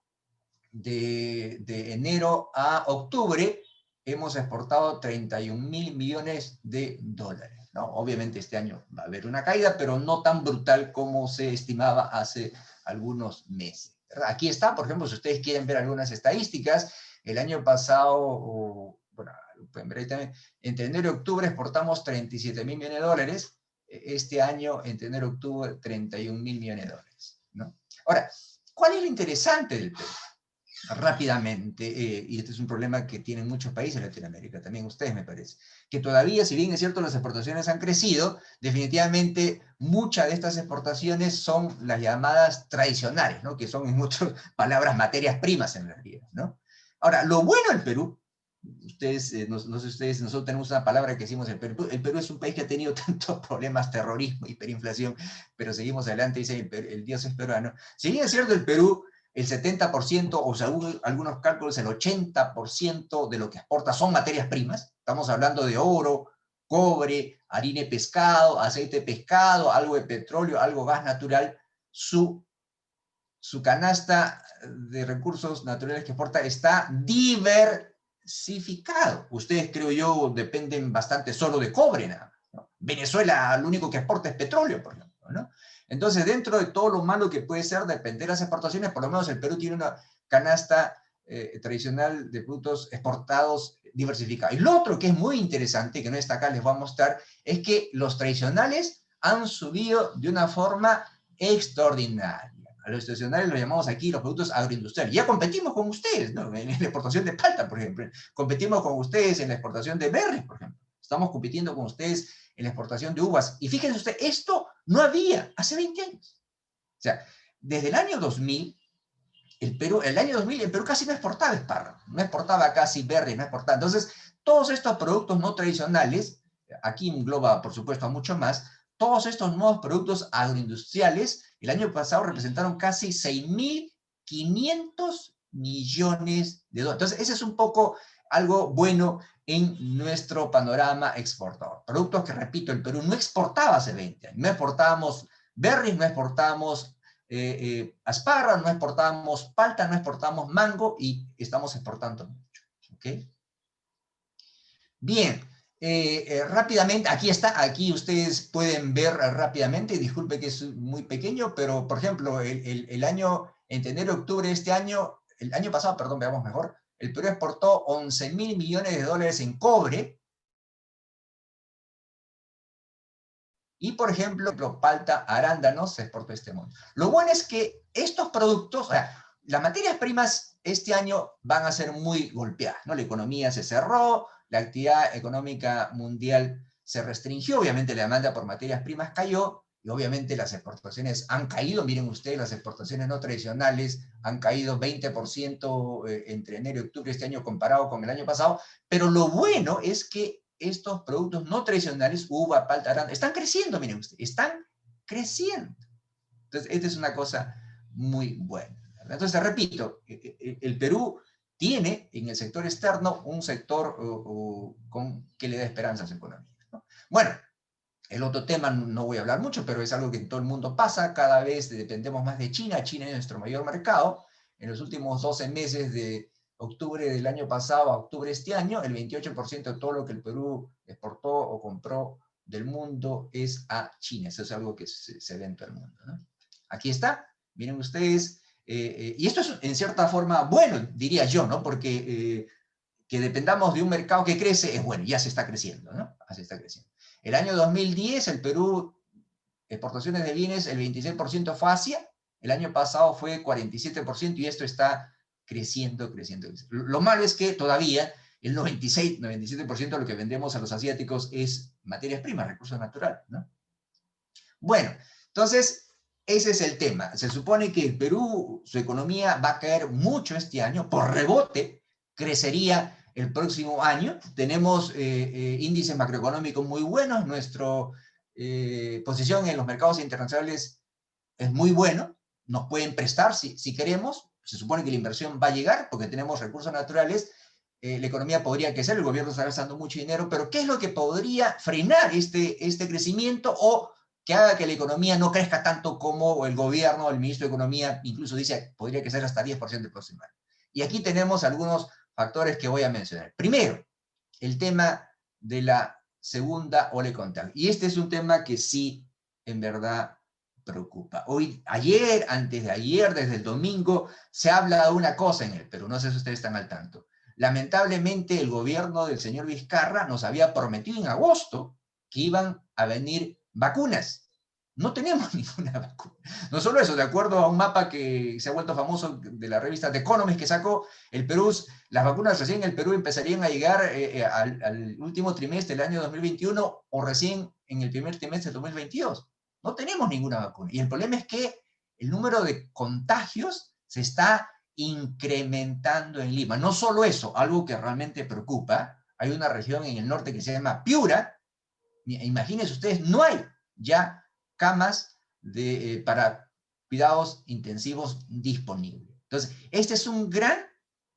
de enero a octubre, hemos exportado 31.000 millones de dólares, ¿no? Obviamente este año va a haber una caída, pero no tan brutal como se estimaba hace algunos meses, ¿verdad? Aquí está, por ejemplo, si ustedes quieren ver algunas estadísticas, el año pasado, bueno, pueden ver ahí también, entre enero y octubre exportamos 37.000 millones de dólares, este año, entre enero y octubre, 31.000 millones de dólares, ¿no? Ahora, ¿cuál es lo interesante del Perú? Rápidamente, y este es un problema que tienen muchos países de Latinoamérica, también ustedes me parece, que todavía, si bien es cierto, las exportaciones han crecido, definitivamente muchas de estas exportaciones son las llamadas tradicionales, ¿no? Que son, en otras palabras, materias primas en realidad, ¿no? Ahora, lo bueno del Perú, ustedes, no sé ustedes, nosotros tenemos una palabra que decimos el Perú es un país que ha tenido tantos problemas, terrorismo, hiperinflación, pero seguimos adelante, dice el Dios es peruano. Si bien es cierto, el Perú, el 70%, o según algunos cálculos, el 80% de lo que exporta son materias primas. Estamos hablando de oro, cobre, harina de pescado, aceite de pescado, algo de petróleo, algo gas natural. Su canasta de recursos naturales que exporta está diversificado. Ustedes, creo yo, dependen bastante solo de cobre, nada, ¿no? Venezuela lo único que exporta es petróleo, por ejemplo, ¿no? Entonces, dentro de todo lo malo que puede ser depender de las exportaciones, por lo menos el Perú tiene una canasta tradicional de productos exportados diversificada. Y lo otro que es muy interesante, que no está acá, les voy a mostrar, es que los tradicionales han subido de una forma extraordinaria. A los tradicionales los llamamos aquí los productos agroindustriales. Ya competimos con ustedes, ¿no? En la exportación de palta, por ejemplo. Competimos con ustedes en la exportación de berries, por ejemplo. Estamos compitiendo con ustedes en la exportación de uvas. Y fíjense ustedes, esto no había hace 20 años. O sea, desde el año 2000, el Perú casi no exportaba espárragos, no exportaba casi berries, no exportaba. Entonces, todos estos productos no tradicionales, aquí engloba, por supuesto, a mucho más, todos estos nuevos productos agroindustriales, el año pasado representaron casi 6.500 millones de dólares. Entonces, ese es un poco algo bueno en nuestro panorama exportador. Productos que, repito, el Perú no exportaba hace 20 años. No exportábamos berries, no exportábamos asparra, no exportábamos palta, no exportábamos mango, y estamos exportando mucho. ¿Okay? Bien, rápidamente, aquí está, aquí ustedes pueden ver rápidamente, disculpe que es muy pequeño, pero por ejemplo, el año, entre enero y octubre de este año, el año pasado, perdón, veamos mejor, el Perú exportó 11.000 millones de dólares en cobre, y por ejemplo, palta, arándanos, se exportó este monto. Lo bueno es que estos productos, o sea, las materias primas este año van a ser muy golpeadas, ¿no? La economía se cerró, la actividad económica mundial se restringió, obviamente la demanda por materias primas cayó, y obviamente las exportaciones han caído. Miren ustedes, las exportaciones no tradicionales han caído 20% entre enero y octubre de este año comparado con el año pasado, pero lo bueno es que estos productos no tradicionales, uva, palta, arándano, están creciendo, miren ustedes, están creciendo. Entonces, esta es una cosa muy buena. Entonces, repito, el Perú tiene en el sector externo un sector que le da esperanza a su economía, ¿no? Bueno, el otro tema no voy a hablar mucho, pero es algo que en todo el mundo pasa. Cada vez dependemos más de China. China es nuestro mayor mercado. En los últimos 12 meses de octubre del año pasado a octubre de este año, el 28% de todo lo que el Perú exportó o compró del mundo es a China. Eso es algo que se ve en todo el mundo, ¿no? Aquí está. Miren ustedes. Y esto es en cierta forma bueno, diría yo, ¿no? Porque que dependamos de un mercado que crece es bueno, ya se está creciendo, ¿no? Ya se está creciendo. El año 2010, el Perú, exportaciones de bienes, el 26% fue Asia, el año pasado fue 47% y esto está creciendo, creciendo, creciendo. Lo malo es que todavía el 96, 97% de lo que vendemos a los asiáticos es materias primas, recursos naturales, ¿no? Bueno, entonces, ese es el tema. Se supone que el Perú, su economía va a caer mucho este año, por rebote, crecería el próximo año. Tenemos índices macroeconómicos muy buenos, nuestra posición en los mercados internacionales es muy bueno, nos pueden prestar si queremos, se supone que la inversión va a llegar porque tenemos recursos naturales, la economía podría crecer, el gobierno está gastando mucho dinero, pero ¿qué es lo que podría frenar este crecimiento o que haga que la economía no crezca tanto como el gobierno, el ministro de Economía, incluso dice podría crecer hasta 10% el próximo año? Y aquí tenemos algunos factores que voy a mencionar. Primero, el tema de la segunda ola de contagio. Y este es un tema que sí, en verdad, preocupa. Hoy, ayer, antes de ayer, desde el domingo, se habla de una cosa en el Perú, no sé si ustedes están al tanto. Lamentablemente, el gobierno del señor Vizcarra nos había prometido en agosto que iban a venir vacunas. No tenemos ninguna vacuna. No solo eso, de acuerdo a un mapa que se ha vuelto famoso de la revista The Economist que sacó, el Perú, las vacunas recién en el Perú empezarían a llegar al último trimestre del año 2021 o recién en el primer trimestre del 2022. No tenemos ninguna vacuna. Y el problema es que el número de contagios se está incrementando en Lima. No solo eso, algo que realmente preocupa, hay una región en el norte que se llama Piura, imagínense ustedes, no hay ya camas para cuidados intensivos disponibles. Entonces, este es un gran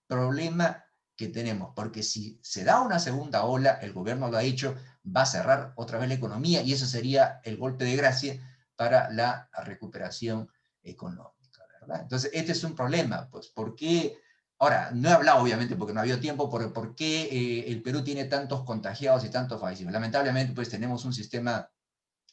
problema que tenemos, porque si se da una segunda ola, el gobierno lo ha dicho, va a cerrar otra vez la economía y eso sería el golpe de gracia para la recuperación económica, ¿verdad? Entonces, este es un problema, pues, ¿por qué? Ahora, no he hablado obviamente porque no ha habido tiempo por qué el Perú tiene tantos contagiados y tantos fallecidos. Lamentablemente, pues tenemos un sistema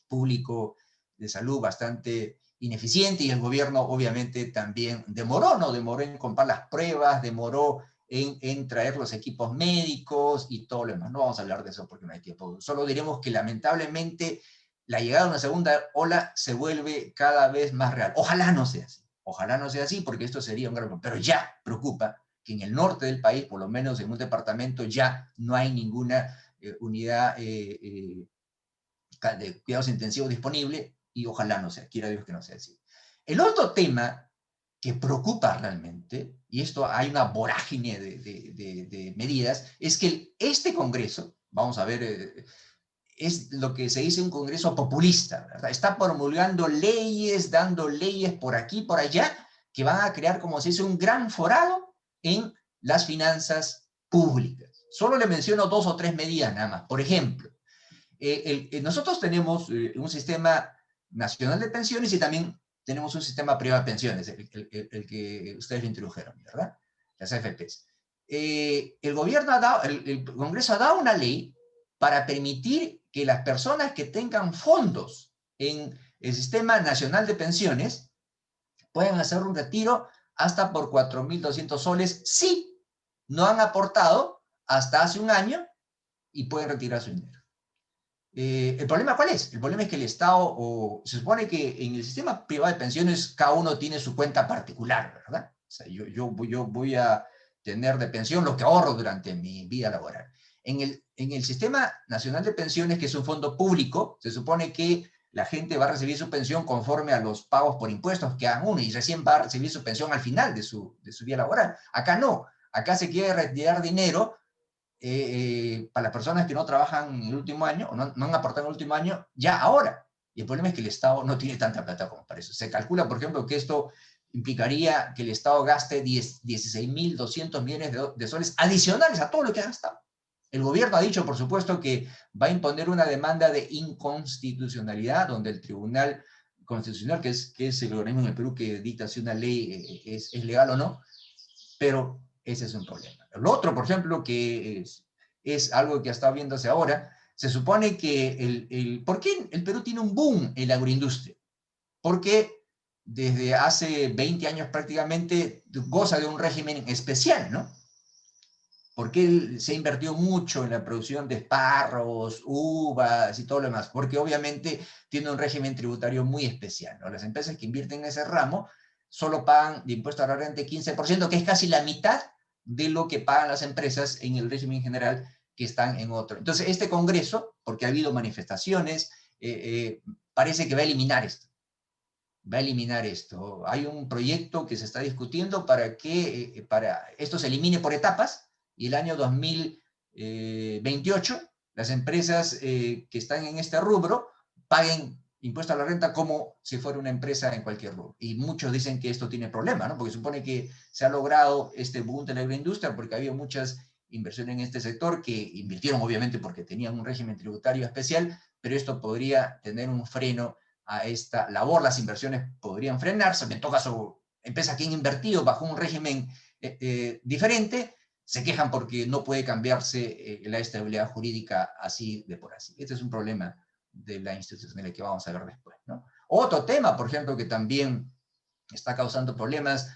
público de salud bastante ineficiente y el gobierno obviamente también demoró, ¿no? Demoró en comprar las pruebas, demoró en traer los equipos médicos y todo lo demás. No vamos a hablar de eso porque no hay tiempo. Solo diremos que lamentablemente la llegada de una segunda ola se vuelve cada vez más real. Ojalá no sea así. Ojalá no sea así porque esto sería un gran problema. Pero ya preocupa que en el norte del país, por lo menos en un departamento, ya no hay ninguna unidad de cuidados intensivos disponible y ojalá no sea, quiera Dios que no sea así. El otro tema que preocupa realmente, y esto hay una vorágine de medidas, es que este Congreso, vamos a ver, es lo que se dice un Congreso populista, ¿verdad? Está promulgando leyes, dando leyes por aquí, por allá, que van a crear, como se dice, un gran forado en las finanzas públicas. Solo le menciono 2 o 3 medidas nada más. Por ejemplo, nosotros tenemos un sistema nacional de pensiones y también tenemos un sistema privado de pensiones, el que ustedes introdujeron, ¿verdad? Las AFPs. El gobierno ha dado, el Congreso ha dado una ley para permitir que las personas que tengan fondos en el sistema nacional de pensiones puedan hacer un retiro hasta por 4.200 soles si no han aportado hasta hace un año y pueden retirar su dinero. ¿El problema cuál es? El problema es que el Estado, se supone que en el sistema privado de pensiones cada uno tiene su cuenta particular, ¿verdad? O sea, yo voy a tener de pensión lo que ahorro durante mi vida laboral. En el Sistema Nacional de Pensiones, que es un fondo público, se supone que la gente va a recibir su pensión conforme a los pagos por impuestos que hagan uno y recién va a recibir su pensión al final de su vida laboral. Acá no, acá se quiere retirar dinero para las personas que no trabajan en el último año o no han aportado en el último año, ya ahora. Y el problema es que el Estado no tiene tanta plata como para eso. Se calcula, por ejemplo, que esto implicaría que el Estado gaste 16.200 millones de soles adicionales a todo lo que ha gastado. El gobierno ha dicho, por supuesto, que va a imponer una demanda de inconstitucionalidad, donde el Tribunal Constitucional, que es el organismo en el Perú que dicta si una ley es legal o no, pero ese es un problema. Lo otro, por ejemplo, que es algo que ha estado viéndose ahora, se supone que ¿por qué el Perú tiene un boom en la agroindustria? Porque desde hace 20 años prácticamente goza de un régimen especial, ¿no? Porque se ha invertido mucho en la producción de espárragos, uvas y todo lo demás, porque obviamente tiene un régimen tributario muy especial, ¿no? Las empresas que invierten en ese ramo solo pagan de impuesto a la renta el 15%, que es casi la mitad de lo que pagan las empresas en el régimen general que están en otro. Entonces, este Congreso, porque ha habido manifestaciones, parece que va a eliminar esto. Va a eliminar esto. Hay un proyecto que se está discutiendo para que esto se elimine por etapas, y el año 2028 las empresas que están en este rubro paguen impuesto a la renta como si fuera una empresa en cualquier rubro. Y muchos dicen que esto tiene problema, ¿no? Porque supone que se ha logrado este boom de la agroindustria porque había muchas inversiones en este sector que invirtieron obviamente porque tenían un régimen tributario especial, pero esto podría tener un freno a esta labor. Las inversiones podrían frenarse, en todo caso, empresas que han invertido bajo un régimen diferente, se quejan porque no puede cambiarse la estabilidad jurídica así de por así. Este es un problema de la institucionalidad que vamos a ver después, ¿no? Otro tema, por ejemplo, que también está causando problemas,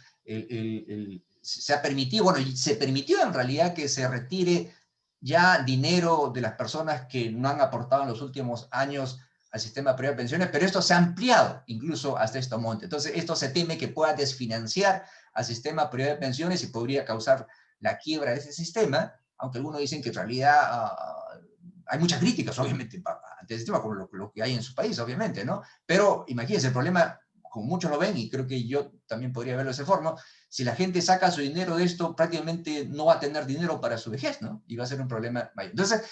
se ha permitido, bueno, se permitió en realidad que se retire ya dinero de las personas que no han aportado en los últimos años al sistema privado de pensiones, pero esto se ha ampliado incluso hasta este monte. Entonces, esto se teme que pueda desfinanciar al sistema privado de pensiones y podría causar la quiebra de ese sistema, aunque algunos dicen que en realidad hay muchas críticas, obviamente, ante el sistema, como lo que hay en su país, obviamente, ¿no? Pero imagínense, el problema, como muchos lo ven, y creo que yo también podría verlo de esa forma, si la gente saca su dinero de esto, prácticamente no va a tener dinero para su vejez, ¿no? Y va a ser un problema mayor. Entonces,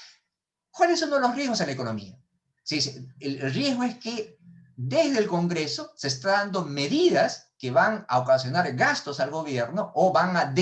¿cuáles son los riesgos en la economía? Sí, el riesgo es que desde el Congreso se están dando medidas que van a ocasionar gastos al gobierno o van a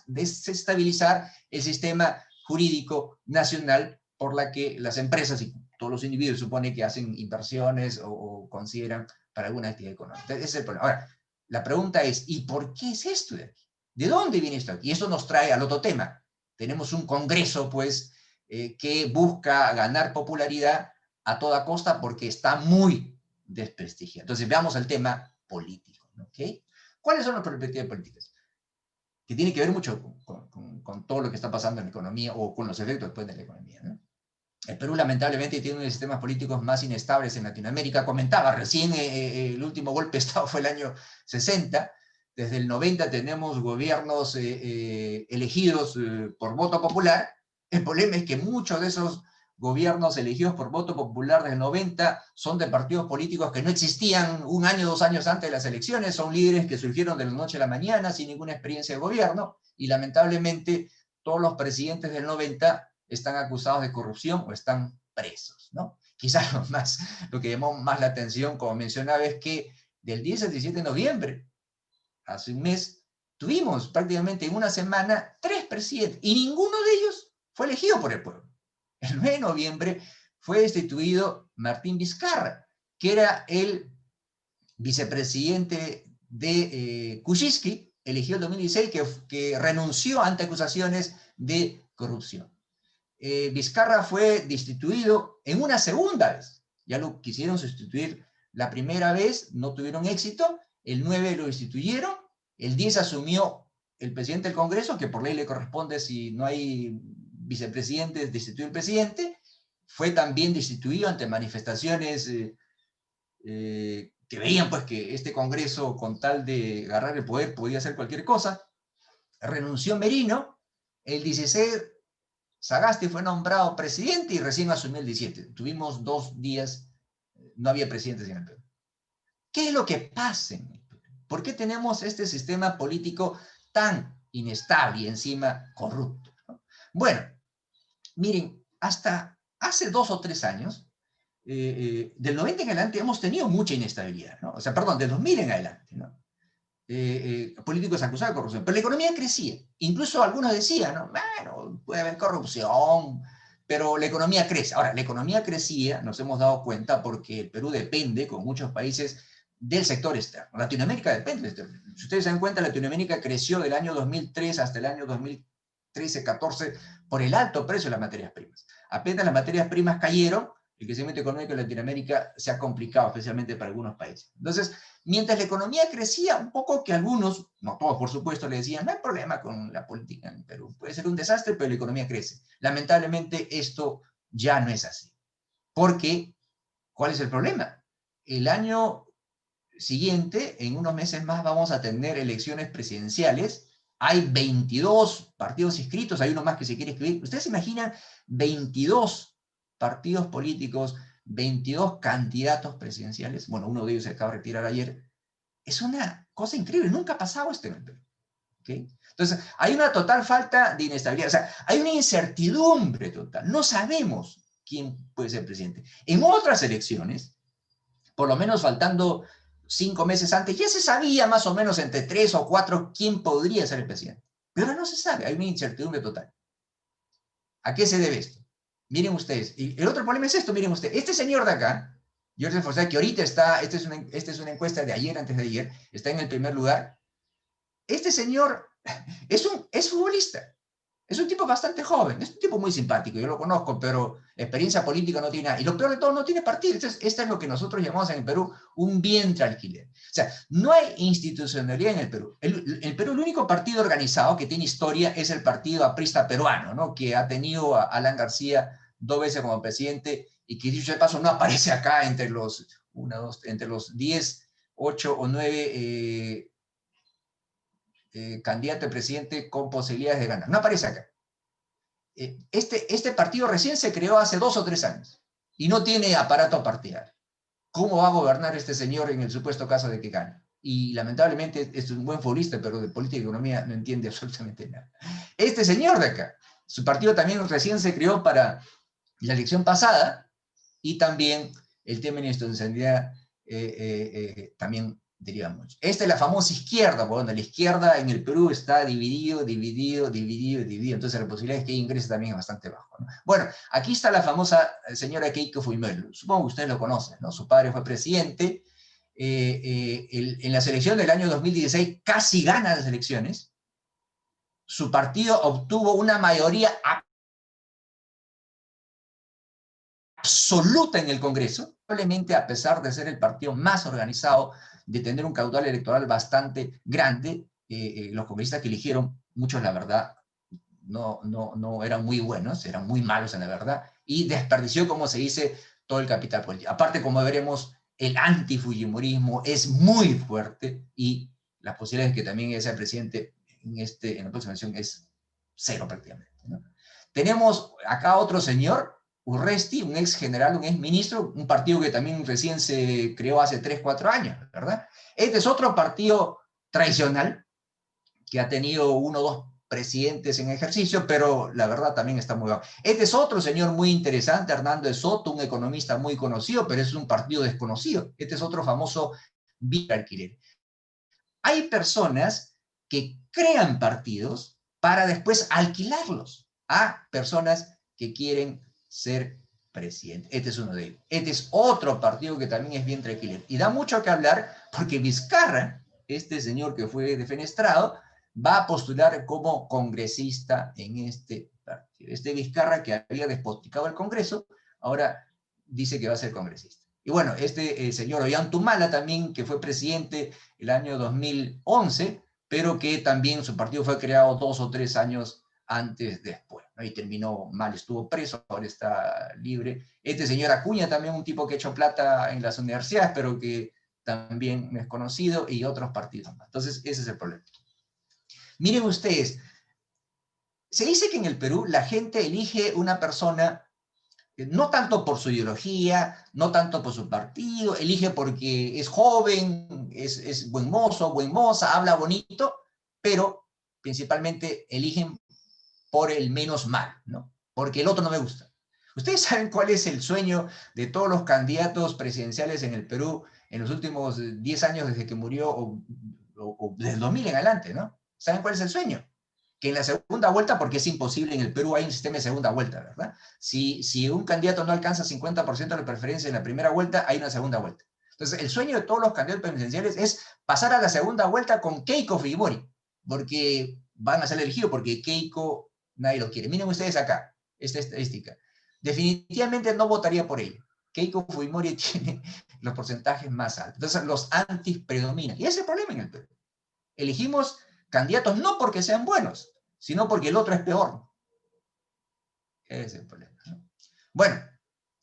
desestabilizar el sistema jurídico nacional por la que las empresas y todos los individuos supone que hacen inversiones o consideran para alguna actividad económica. Entonces, ese es el problema. Ahora, la pregunta es, ¿y por qué es esto de aquí? ¿De dónde viene esto aquí? Y esto nos trae al otro tema. Tenemos un Congreso, pues, que busca ganar popularidad a toda costa porque está muy desprestigiado. Entonces, veamos el tema político, ¿ok? ¿Cuáles son las perspectivas políticas? Que tiene que ver mucho con todo lo que está pasando en la economía o con los efectos después de la economía, ¿no? El Perú lamentablemente tiene uno de los sistemas políticos más inestables en Latinoamérica. Comentaba recién, el último golpe de Estado fue el año 60. Desde el 90 tenemos gobiernos elegidos por voto popular. El problema es que muchos de esos gobiernos elegidos por voto popular del 90 son de partidos políticos que no existían un año, 2 años antes de las elecciones, son líderes que surgieron de la noche a la mañana sin ninguna experiencia de gobierno, y lamentablemente todos los presidentes del 90 están acusados de corrupción o están presos, ¿no? Quizás lo que llamó más la atención, como mencionaba, es que del 10 al 17 de noviembre, hace un mes, tuvimos prácticamente en una semana 3 presidentes, y ninguno de ellos fue elegido por el pueblo. El 9 de noviembre fue destituido Martín Vizcarra, que era el vicepresidente de Kuczynski, elegido en 2016, que renunció ante acusaciones de corrupción. Vizcarra fue destituido en una segunda vez. Ya lo quisieron sustituir la primera vez, no tuvieron éxito. El 9 lo destituyeron. El 10 asumió el presidente del Congreso, que por ley le corresponde, si no hay vicepresidentes, destituir al presidente. Fue también destituido ante manifestaciones que veían pues que este Congreso, con tal de agarrar el poder, podía hacer cualquier cosa. Renunció Merino. El 16 Sagasti fue nombrado presidente y recién asumió el 17. Tuvimos 2 días, no había presidentes en el Perú. ¿Qué es lo que pasa en el Perú? ¿Por qué tenemos este sistema político tan inestable y encima corrupto, ¿no? Bueno, miren, hasta hace 2 o 3 años, del 90 en adelante hemos tenido mucha inestabilidad, ¿no? O sea, perdón, del 2000 en adelante, ¿no? políticos acusados de corrupción. Pero la economía crecía. Incluso algunos decían, ¿no? Bueno, puede haber corrupción, pero la economía crece. Ahora, la economía crecía, nos hemos dado cuenta, porque el Perú depende, con muchos países, del sector externo. Latinoamérica depende. Si ustedes se dan cuenta, Latinoamérica creció del año 2003 hasta el año 2013-14 por el alto precio de las materias primas. Apenas las materias primas cayeron, el crecimiento económico en Latinoamérica se ha complicado, especialmente para algunos países. Entonces, mientras la economía crecía, un poco que algunos, no todos por supuesto, le decían, no hay problema con la política en Perú, puede ser un desastre, pero la economía crece. Lamentablemente esto ya no es así. Porque, ¿cuál es el problema? El año siguiente, en unos meses más, vamos a tener elecciones presidenciales. Hay 22 partidos inscritos, hay uno más que se quiere inscribir. ¿Ustedes se imaginan 22 partidos políticos, 22 candidatos presidenciales? Bueno, uno de ellos se acaba de retirar ayer. Es una cosa increíble, nunca ha pasado esto en el Perú. ¿Okay? Entonces, hay una total falta de inestabilidad, o sea, hay una incertidumbre total, no sabemos quién puede ser presidente. En otras elecciones, por lo menos faltando 5 meses antes, ya se sabía más o menos entre 3 o 4 quién podría ser el presidente. Pero ahora no se sabe, hay una incertidumbre total. ¿A qué se debe esto? Miren ustedes, y el otro problema es esto, miren ustedes, este señor de acá, Jorge Forsyth, que ahorita está, esta es una encuesta de ayer, antes de ayer, está en el primer lugar. Este señor es futbolista, es un tipo bastante joven, es un tipo muy simpático, yo lo conozco, pero experiencia política no tiene nada. Y lo peor de todo, no tiene partido. Esto es lo que nosotros llamamos en el Perú un vientre alquiler. O sea, no hay institucionalidad en el Perú. El Perú, el único partido organizado que tiene historia es el Partido Aprista Peruano, ¿no? Que ha tenido a Alan García 2 veces como presidente y que, dicho de paso, no aparece acá entre los, entre los 10, 8 o 9 candidato a presidente con posibilidades de ganar. No aparece acá. Este partido recién se creó hace 2 o 3 años y no tiene aparato partidario. ¿Cómo va a gobernar este señor en el supuesto caso de que gane? Y lamentablemente es un buen futbolista, pero de política y economía no entiende absolutamente nada. Este señor de acá, su partido también recién se creó para la elección pasada y también el tema de la institucionalidad también deriva mucho. Esta es la famosa izquierda, bueno, la izquierda en el Perú está dividido. Entonces la posibilidad de que ingrese también es bastante bajo, ¿no? Bueno, aquí está la famosa señora Keiko Fujimori. Supongo que ustedes lo conocen, ¿no? Su padre fue presidente. En la selección del año 2016 casi gana las elecciones. Su partido obtuvo una mayoría absoluta en el Congreso, probablemente a pesar de ser el partido más organizado, de tener un caudal electoral bastante grande, los congresistas que eligieron, muchos la verdad no eran muy buenos, eran muy malos en la verdad, y desperdició, como se dice, todo el capital político. Aparte, como veremos, el antifujimorismo es muy fuerte y las posibilidades de que también sea presidente en la próxima elección es cero prácticamente, ¿no? Tenemos acá otro señor, Urresti, un ex general, un ex ministro, un partido que también recién se creó hace 3, 4 años, ¿verdad? Este es otro partido tradicional que ha tenido 1 o 2 presidentes en ejercicio, pero la verdad también está muy bajo. Este es otro señor muy interesante, Hernando de Soto, un economista muy conocido, pero es un partido desconocido. Este es otro famoso alquiler. Hay personas que crean partidos para después alquilarlos a personas que quieren ser presidente. Este es uno de ellos. Este es otro partido que también es bien tranquilo. Y da mucho que hablar porque Vizcarra, este señor que fue defenestrado, va a postular como congresista en este partido. Este Vizcarra, que había despoticado el Congreso, ahora dice que va a ser congresista. Y bueno, este señor Ollantumala también, que fue presidente el año 2011, pero que también su partido fue creado 2 o 3 años antes después, ¿no? Y terminó mal, estuvo preso, ahora está libre. Este señor Acuña también, un tipo que ha hecho plata en las universidades, pero que también es conocido, y otros partidos más. Entonces, ese es el problema. Miren ustedes, se dice que en el Perú la gente elige una persona no tanto por su ideología, no tanto por su partido, elige porque es joven, es buen mozo, buen moza, habla bonito, pero principalmente eligen por el menos mal, ¿no? Porque el otro no me gusta. ¿Ustedes saben cuál es el sueño de todos los candidatos presidenciales en el Perú en los últimos 10 años desde que murió, o o del 2000 en adelante, ¿no? ¿Saben cuál es el sueño? Que en la segunda vuelta, porque es imposible, en el Perú hay un sistema de segunda vuelta, ¿verdad? Si un candidato no alcanza 50% de la preferencia en la primera vuelta, hay una segunda vuelta. Entonces, el sueño de todos los candidatos presidenciales es pasar a la segunda vuelta con Keiko Fujimori, porque van a ser elegidos, porque Keiko nadie lo quiere. Miren ustedes acá, esta estadística. Definitivamente no votaría por ella. Keiko Fujimori tiene los porcentajes más altos. Entonces, los antis predominan. Y ese es el problema en el Perú. Elegimos candidatos no porque sean buenos, sino porque el otro es peor. Ese es el problema, ¿no? Bueno,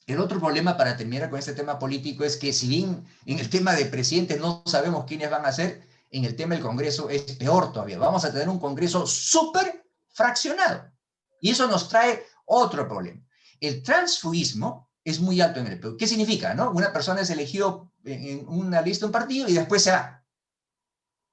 el otro problema, para terminar con este tema político, es que si bien en el tema de presidentes no sabemos quiénes van a ser, en el tema del Congreso es peor todavía. Vamos a tener un Congreso súper fraccionado. Y eso nos trae otro problema. El transfugismo es muy alto en el Perú. ¿Qué significa, no? Una persona es elegido en una lista de un partido y después se va.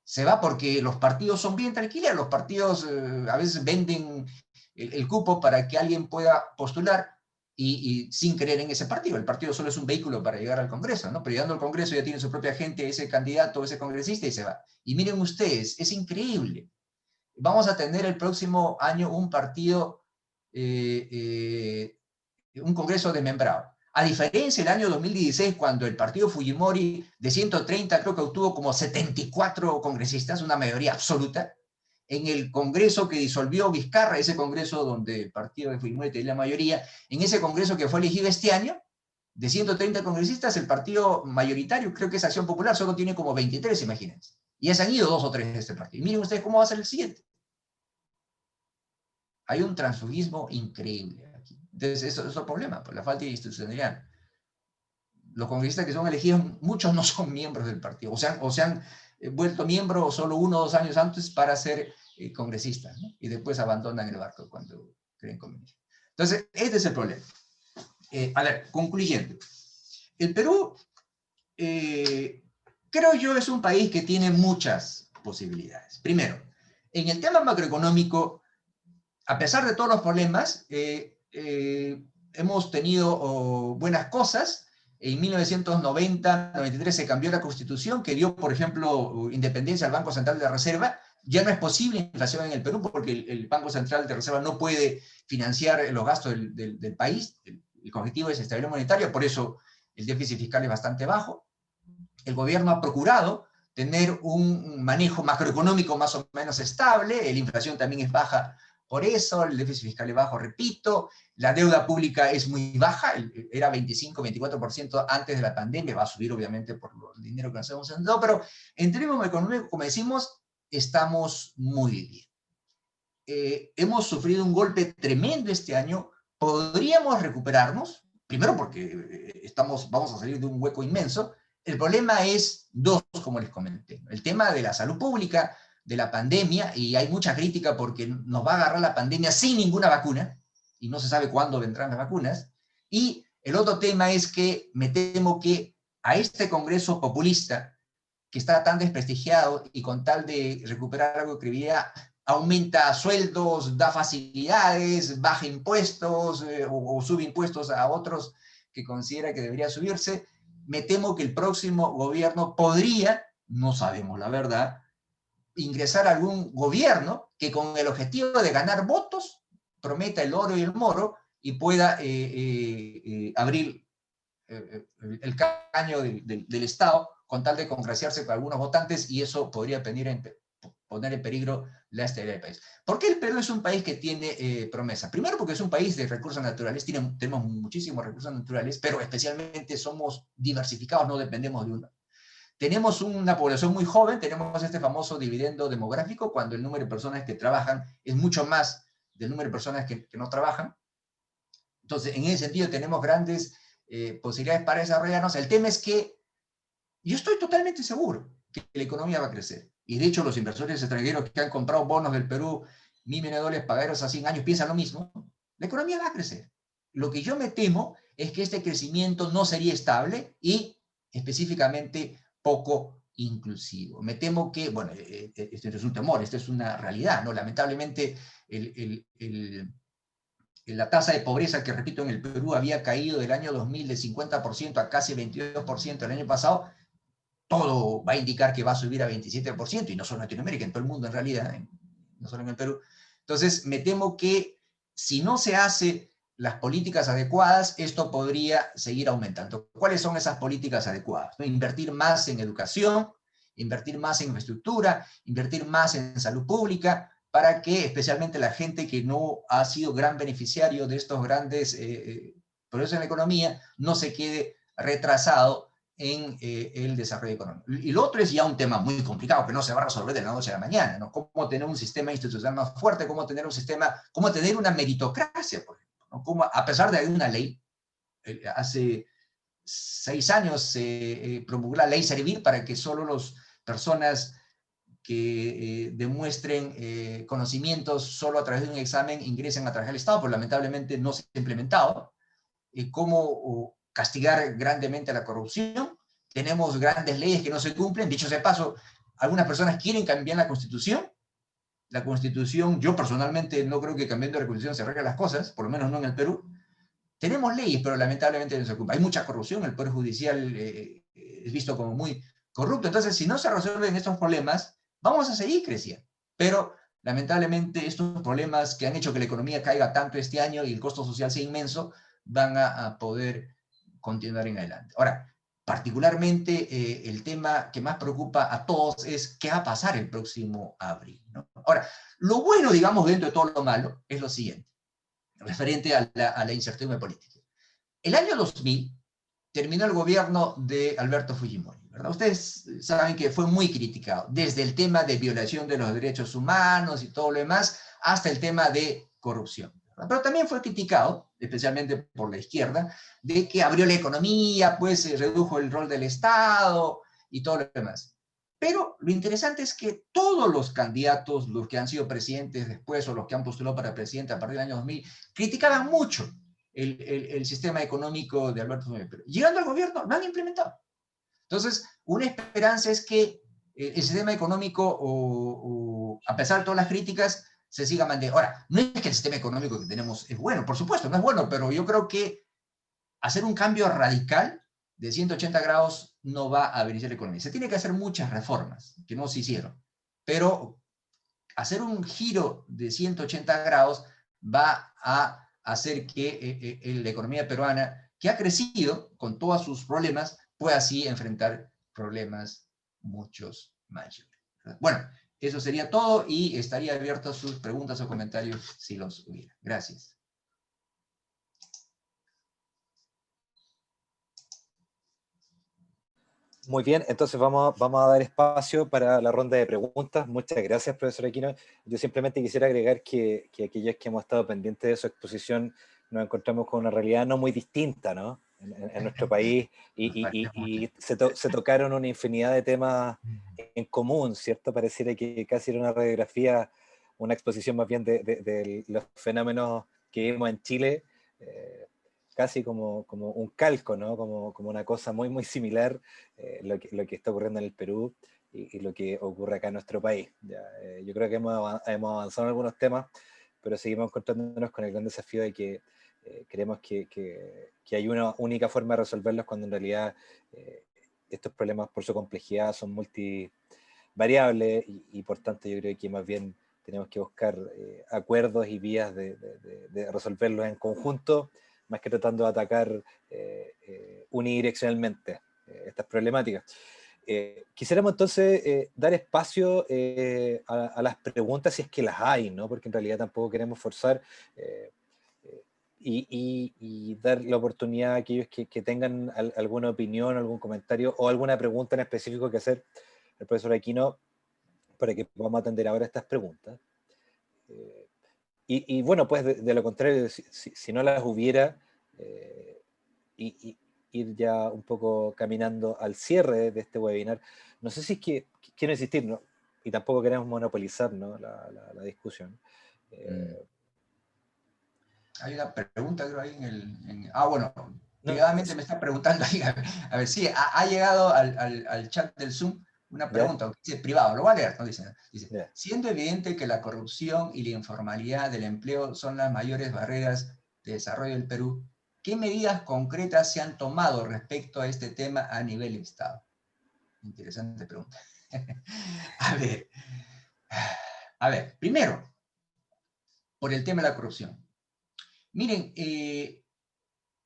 Se va porque los partidos son bien tranquilos, los partidos a veces venden el cupo para que alguien pueda postular y sin creer en ese partido. El partido solo es un vehículo para llegar al Congreso, ¿no? Pero llegando al Congreso ya tiene su propia gente, ese candidato, ese congresista y se va. Y miren ustedes, es increíble. Vamos a tener el próximo año un partido, un Congreso desmembrado. A diferencia del año 2016, cuando el partido Fujimori de 130 creo que obtuvo como 74 congresistas, una mayoría absoluta, en el Congreso que disolvió Vizcarra, ese Congreso donde el partido de Fujimori tenía la mayoría, en ese Congreso que fue elegido este año, de 130 congresistas, el partido mayoritario, creo que es Acción Popular, solo tiene como 23, imagínense. Y ya se han ido 2 o 3 de este partido. Y miren ustedes cómo va a ser el siguiente. Hay un transfugismo increíble aquí. Entonces, eso es el problema, por la falta de institucionalidad. Los congresistas que son elegidos, muchos no son miembros del partido, o se han vuelto miembros solo 1 o 2 años antes para ser congresistas, ¿no? Y después abandonan el barco cuando creen conveniente. Entonces, este es el problema. A ver, concluyendo. El Perú, creo yo, es un país que tiene muchas posibilidades. Primero, en el tema macroeconómico, a pesar de todos los problemas, hemos tenido buenas cosas. En 1990-93 se cambió la Constitución que dio, por ejemplo, independencia al Banco Central de Reserva. Ya no es posible inflación en el Perú porque el Banco Central de Reserva no puede financiar los gastos del país. El objetivo es estabilidad monetaria, por eso el déficit fiscal es bastante bajo. El gobierno ha procurado tener un manejo macroeconómico más o menos estable, la inflación también es baja por eso, el déficit fiscal es bajo, repito, la deuda pública es muy baja, era 25-24% antes de la pandemia, va a subir obviamente por el dinero que nos hemos endeudado, pero en términos económicos, como decimos, estamos muy bien. Hemos sufrido un golpe tremendo este año, podríamos recuperarnos, primero porque vamos a salir de un hueco inmenso. El problema es dos, como les comenté, el tema de la salud pública, de la pandemia, y hay mucha crítica porque nos va a agarrar la pandemia sin ninguna vacuna, y no se sabe cuándo vendrán las vacunas, y el otro tema es que me temo que a este Congreso populista, que está tan desprestigiado y con tal de recuperar algo de credibilidad, aumenta sueldos, da facilidades, baja impuestos o sube impuestos a otros que considera que debería subirse, me temo que el próximo gobierno podría, no sabemos la verdad, ingresar a algún gobierno que con el objetivo de ganar votos prometa el oro y el moro y pueda abrir el caño del Estado con tal de congraciarse con algunos votantes y eso podría poner en peligro la estabilidad del país. ¿Por qué el Perú es un país que tiene promesa? Primero porque es un país de recursos naturales, tenemos muchísimos recursos naturales, pero especialmente somos diversificados, no dependemos de uno. Tenemos una población muy joven, tenemos este famoso dividendo demográfico, cuando el número de personas que trabajan es mucho más del número de personas que no trabajan. Entonces, en ese sentido, tenemos grandes posibilidades para desarrollarnos. El tema es que yo estoy totalmente seguro que la economía va a crecer. Y de hecho, los inversores extranjeros que han comprado bonos del Perú, $1.000.000 pagados a 100 años, piensan lo mismo. La economía va a crecer. Lo que yo me temo es que este crecimiento no sería estable y específicamente poco inclusivo. Me temo que, bueno, este no es un temor, esta es una realidad, ¿no? Lamentablemente, la tasa de pobreza, que repito, en el Perú había caído del año 2000 de 50% a casi 22% el año pasado, todo va a indicar que va a subir a 27%, y no solo en Latinoamérica, en todo el mundo en realidad, no solo en el Perú. Entonces, me temo que si no se hace las políticas adecuadas, esto podría seguir aumentando. ¿Cuáles son esas políticas adecuadas? Invertir más en educación, invertir más en infraestructura, invertir más en salud pública, para que especialmente la gente que no ha sido gran beneficiario de estos grandes progresos en la economía no se quede retrasado en el desarrollo económico. Y lo otro es ya un tema muy complicado que no se va a resolver de la noche a la mañana, ¿no? Cómo tener un sistema institucional más fuerte, cómo tener un sistema, cómo tener una meritocracia, por ejemplo, ¿no? Cómo, a pesar de una ley, hace 6 años se promulgó la ley Servir para que solo las personas que demuestren conocimientos solo a través de un examen ingresen a trabajar al Estado, pero lamentablemente no se ha implementado. Cómo castigar grandemente la corrupción. Tenemos grandes leyes que no se cumplen. Dicho sea de paso, algunas personas quieren cambiar la Constitución. La Constitución, yo personalmente no creo que cambiando la Constitución se arreglen las cosas, por lo menos no en el Perú. Tenemos leyes, pero lamentablemente no se cumplen. Hay mucha corrupción, el Poder Judicial es visto como muy corrupto. Entonces, si no se resuelven estos problemas, vamos a seguir creciendo. Pero lamentablemente estos problemas que han hecho que la economía caiga tanto este año y el costo social sea inmenso, van a poder continuar en adelante. Ahora, particularmente el tema que más preocupa a todos es qué va a pasar el próximo abril, ¿no? Ahora, lo bueno, digamos, dentro de todo lo malo, es lo siguiente, referente a la incertidumbre política. El año 2000 terminó el gobierno de Alberto Fujimori, ¿verdad? Ustedes saben que fue muy criticado, desde el tema de violación de los derechos humanos y todo lo demás, hasta el tema de corrupción, ¿verdad? Pero también fue criticado, especialmente por la izquierda, de que abrió la economía, pues redujo el rol del Estado y todo lo demás. Pero lo interesante es que todos los candidatos, los que han sido presidentes después o los que han postulado para presidente a partir del año 2000, criticaban mucho el sistema económico de Alberto Fujimori. Pero llegando al gobierno, lo han implementado. Entonces, una esperanza es que el sistema económico, a pesar de todas las críticas, se siga manteniendo. Ahora, no es que el sistema económico que tenemos es bueno, por supuesto, no es bueno, pero yo creo que hacer un cambio radical de 180 grados no va a beneficiar la economía. Se tiene que hacer muchas reformas que no se hicieron, pero hacer un giro de 180 grados va a hacer que la economía peruana, que ha crecido con todos sus problemas, pueda así enfrentar problemas muchos mayores. Bueno, eso sería todo y estaría abierto a sus preguntas o comentarios si los hubiera. Gracias. Muy bien, entonces vamos a dar espacio para la ronda de preguntas. Muchas gracias, profesor Aquino. Yo simplemente quisiera agregar que aquellos que hemos estado pendientes de su exposición nos encontramos con una realidad no muy distinta, ¿no? En nuestro país y se tocaron una infinidad de temas en común, ¿cierto? Pareciera que casi era una radiografía, una exposición más bien de los fenómenos que vimos en Chile, casi como un calco, ¿no? Como una cosa muy, muy similar lo que está ocurriendo en el Perú y lo que ocurre acá en nuestro país. ¿Ya? Yo creo que hemos avanzado en algunos temas, pero seguimos encontrándonos con el gran desafío de que creemos que hay una única forma de resolverlos cuando en realidad estos problemas por su complejidad son multivariables y por tanto yo creo que más bien tenemos que buscar acuerdos y vías de resolverlos en conjunto, más que tratando de atacar unidireccionalmente estas problemáticas. Quisiéramos entonces dar espacio a las preguntas si es que las hay, ¿no? Porque en realidad tampoco queremos forzar y dar la oportunidad a aquellos que tengan alguna opinión, algún comentario o alguna pregunta en específico que hacer al profesor Aquino para que podamos atender ahora estas preguntas. Y bueno, pues de lo contrario, si no las hubiera, ir ya un poco caminando al cierre de este webinar. No sé si es que quiero insistir, ¿no? Y tampoco queremos monopolizar, ¿no? la discusión. Hay una pregunta, creo, ahí bueno, no, privadamente me está preguntando ahí, a ver sí, ha llegado al chat del Zoom una pregunta, ¿ya? Dice privado, lo voy a leer, ¿no? Dice, ¿ya? Siendo evidente que la corrupción y la informalidad del empleo son las mayores barreras de desarrollo del Perú, ¿qué medidas concretas se han tomado respecto a este tema a nivel Estado? Interesante pregunta. A ver, primero, por el tema de la corrupción. Miren,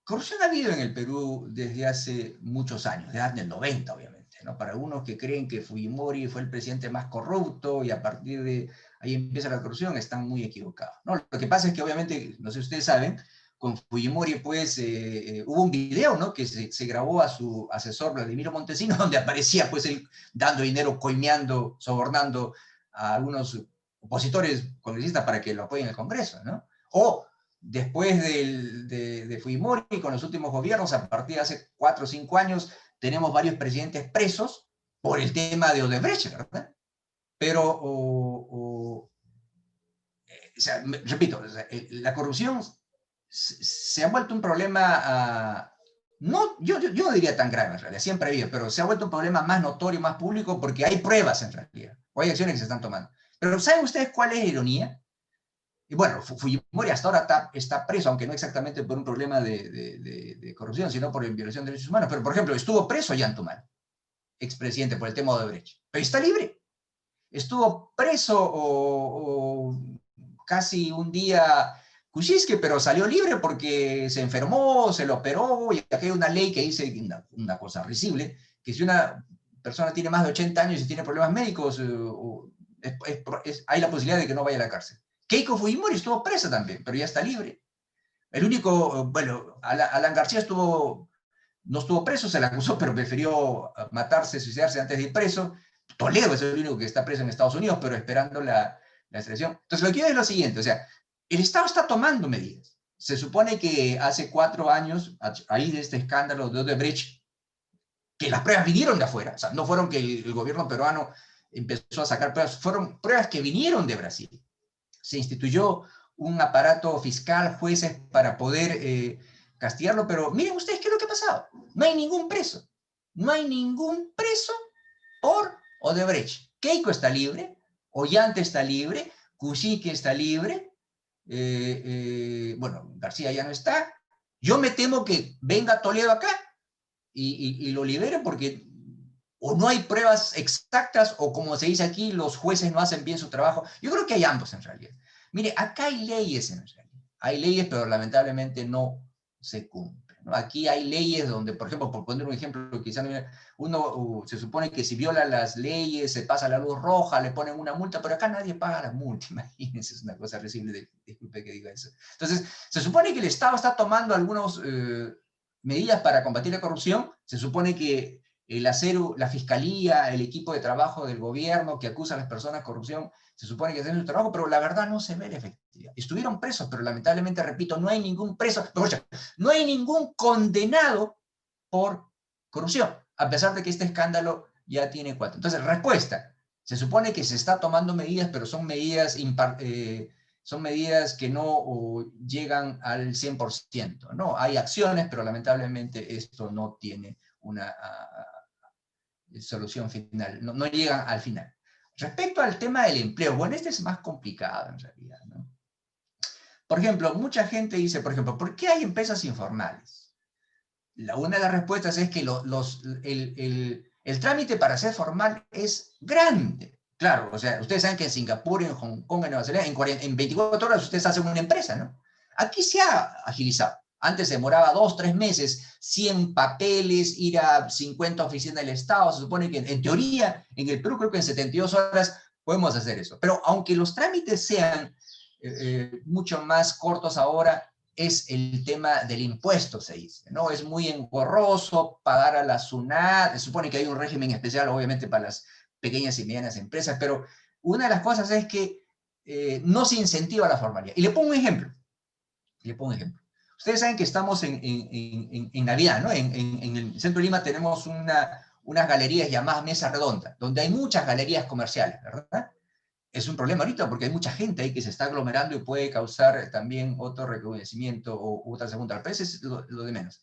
corrupción ha habido en el Perú desde hace muchos años, desde el 90, obviamente, ¿no? Para unos que creen que Fujimori fue el presidente más corrupto y a partir de ahí empieza la corrupción, están muy equivocados, ¿no? Lo que pasa es que, obviamente, no sé si ustedes saben, con Fujimori, pues, hubo un video, ¿no? Que se grabó a su asesor Vladimiro Montesinos, donde aparecía, pues, él dando dinero, coimeando, sobornando a algunos opositores congresistas para que lo apoyen en el Congreso, ¿no? O después de Fujimori, con los últimos gobiernos, a partir de hace 4 o 5 años, tenemos varios presidentes presos por el tema de Odebrecht, ¿verdad? Pero, o sea, repito, o sea, la corrupción se ha vuelto un problema, no, yo no diría tan grave en realidad, siempre ha habido, pero se ha vuelto un problema más notorio, más público, porque hay pruebas en realidad, o hay acciones que se están tomando. Pero ¿saben ustedes cuál es la ironía? Y bueno, Fujimori hasta ahora está preso, aunque no exactamente por un problema de corrupción, sino por violación de derechos humanos. Pero, por ejemplo, estuvo preso Ollantumal, expresidente, por el tema de Odebrecht. Pero está libre. Estuvo preso o casi un día Kuczynski, pero salió libre porque se enfermó, se lo operó, y aquí hay una ley que dice una cosa risible, que si una persona tiene más de 80 años y tiene problemas médicos, hay la posibilidad de que no vaya a la cárcel. Keiko Fujimori estuvo presa también, pero ya está libre. El único, bueno, Alan García no estuvo preso, se le acusó, pero prefirió matarse, suicidarse antes de ir preso. Toledo es el único que está preso en Estados Unidos, pero esperando la extradición. Entonces, lo que quiero es lo siguiente, o sea, el Estado está tomando medidas. Se supone que hace 4 años, ahí de este escándalo de Odebrecht, que las pruebas vinieron de afuera, o sea, no fueron que el gobierno peruano empezó a sacar pruebas, fueron pruebas que vinieron de Brasil. Se instituyó un aparato fiscal, jueces, para poder castigarlo, pero miren ustedes qué es lo que ha pasado. No hay ningún preso. No hay ningún preso por Odebrecht. Keiko está libre, Ollanta está libre, Kuczynski está libre, bueno, García ya no está. Yo me temo que venga Toledo acá y lo libere porque o no hay pruebas exactas o, como se dice aquí, los jueces no hacen bien su trabajo. Yo creo que hay ambos en realidad. Mire, acá hay leyes en realidad. Hay leyes, pero lamentablemente no se cumplen, ¿no? Aquí hay leyes donde, por ejemplo, por poner un ejemplo, quizás uno se supone que si viola las leyes, se pasa la luz roja, le ponen una multa, pero acá nadie paga la multa, imagínense, es una cosa risible, disculpe que diga eso. Entonces, se supone que el Estado está tomando algunas medidas para combatir la corrupción, se supone que el acero, la fiscalía, el equipo de trabajo del gobierno que acusa a las personas de corrupción, se supone que hacen su trabajo, pero la verdad no se ve la efectividad. Estuvieron presos, pero lamentablemente, repito, no hay ningún preso, no hay ningún condenado por corrupción, a pesar de que este escándalo ya tiene 4. Entonces, respuesta, se supone que se está tomando medidas, pero son medidas que no llegan al 100%, ¿no? Hay acciones, pero lamentablemente esto no tiene una solución final, no llegan al final. Respecto al tema del empleo, bueno, este es más complicado en realidad, ¿no? Por ejemplo, mucha gente dice, por ejemplo, ¿por qué hay empresas informales? Una de las respuestas es que el trámite para ser formal es grande. Claro, o sea, ustedes saben que en Singapur, en Hong Kong, en Nueva Zelanda, en 24 horas ustedes hacen una empresa, ¿no? Aquí se ha agilizado. Antes demoraba 2, 3 meses, 100 papeles, ir a 50 oficinas del Estado. Se supone que, en teoría, en el Perú creo que en 72 horas podemos hacer eso. Pero aunque los trámites sean mucho más cortos ahora, es el tema del impuesto, se dice, ¿no? Es muy engorroso pagar a la SUNAT. Se supone que hay un régimen especial, obviamente, para las pequeñas y medianas empresas, pero una de las cosas es que no se incentiva la formalidad. Y le pongo un ejemplo. Ustedes saben que estamos en Navidad, ¿no? En el centro de Lima tenemos unas galerías llamadas Mesa Redonda, donde hay muchas galerías comerciales, ¿verdad? Es un problema ahorita porque hay mucha gente ahí que se está aglomerando y puede causar también otro recrudecimiento o otra segunda. Pero eso es lo de menos.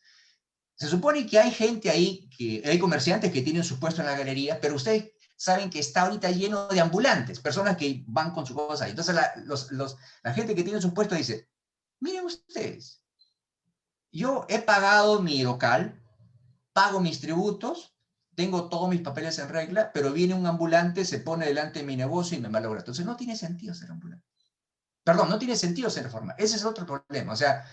Se supone que hay gente ahí, que hay comerciantes que tienen su puesto en la galería, pero ustedes saben que está ahorita lleno de ambulantes, personas que van con su cosa ahí. Entonces la gente que tiene su puesto dice, miren ustedes, yo he pagado mi local, pago mis tributos, tengo todos mis papeles en regla, pero viene un ambulante, se pone delante de mi negocio y me malogra. Entonces no tiene sentido ser ambulante. Perdón, no tiene sentido ser formal. Ese es otro problema. O sea,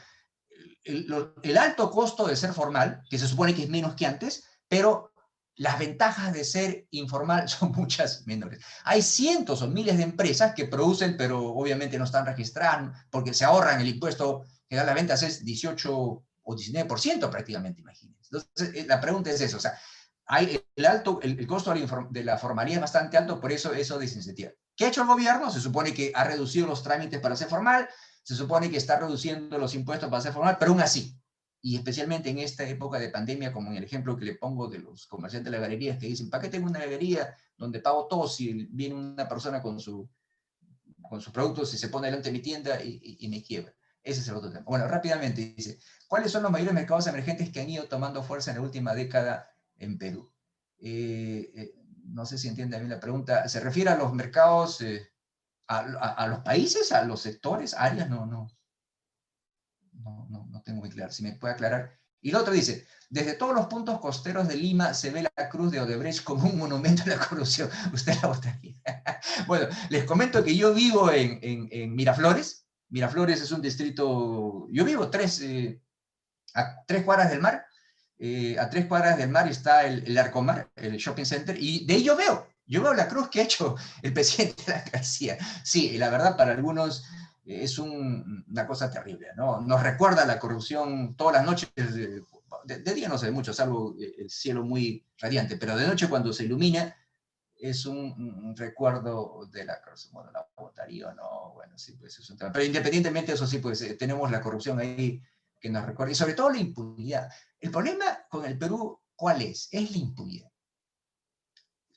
el alto costo de ser formal, que se supone que es menos que antes, pero las ventajas de ser informal son muchas menores. Hay cientos o miles de empresas que producen, pero obviamente no están registradas porque se ahorran el impuesto que da las ventas, es 18 o 19% prácticamente, imagínense. Entonces, la pregunta es eso, o sea, hay el costo de la formalidad es bastante alto, por eso desincentiva. ¿Qué ha hecho el gobierno? Se supone que ha reducido los trámites para ser formal, se supone que está reduciendo los impuestos para ser formal, pero aún así, y especialmente en esta época de pandemia, como en el ejemplo que le pongo de los comerciantes de las galerías que dicen, ¿para qué tengo una galería donde pago todo si viene una persona con sus productos y se pone delante de mi tienda y me quiebra? Ese es el otro tema. Bueno, rápidamente dice, ¿cuáles son los mayores mercados emergentes que han ido tomando fuerza en la última década en Perú? No sé si entiende bien la pregunta. ¿Se refiere a los mercados, a los países, a los sectores, áreas? No tengo muy claro. Si me puede aclarar. Y el otro dice, desde todos los puntos costeros de Lima se ve la cruz de Odebrecht como un monumento a la corrupción. ¿Usted la votaría? Bueno, les comento que yo vivo en Miraflores. Miraflores es un distrito, yo vivo a 3 cuadras del mar. A 3 cuadras del mar está el Arcomar, el shopping center, y de ahí yo veo la cruz que ha hecho el presidente de la García. Sí, la verdad para algunos es una cosa terrible, ¿no? Nos recuerda la corrupción todas las noches, de día no se ve mucho, salvo el cielo muy radiante, pero de noche cuando se ilumina es un recuerdo de la corrupción. Bueno, la votaría o no, bueno, sí, pues es un tema. Pero independientemente de eso, sí, pues tenemos la corrupción ahí que nos recuerda, y sobre todo la impunidad. El problema con el Perú, ¿cuál es? Es la impunidad.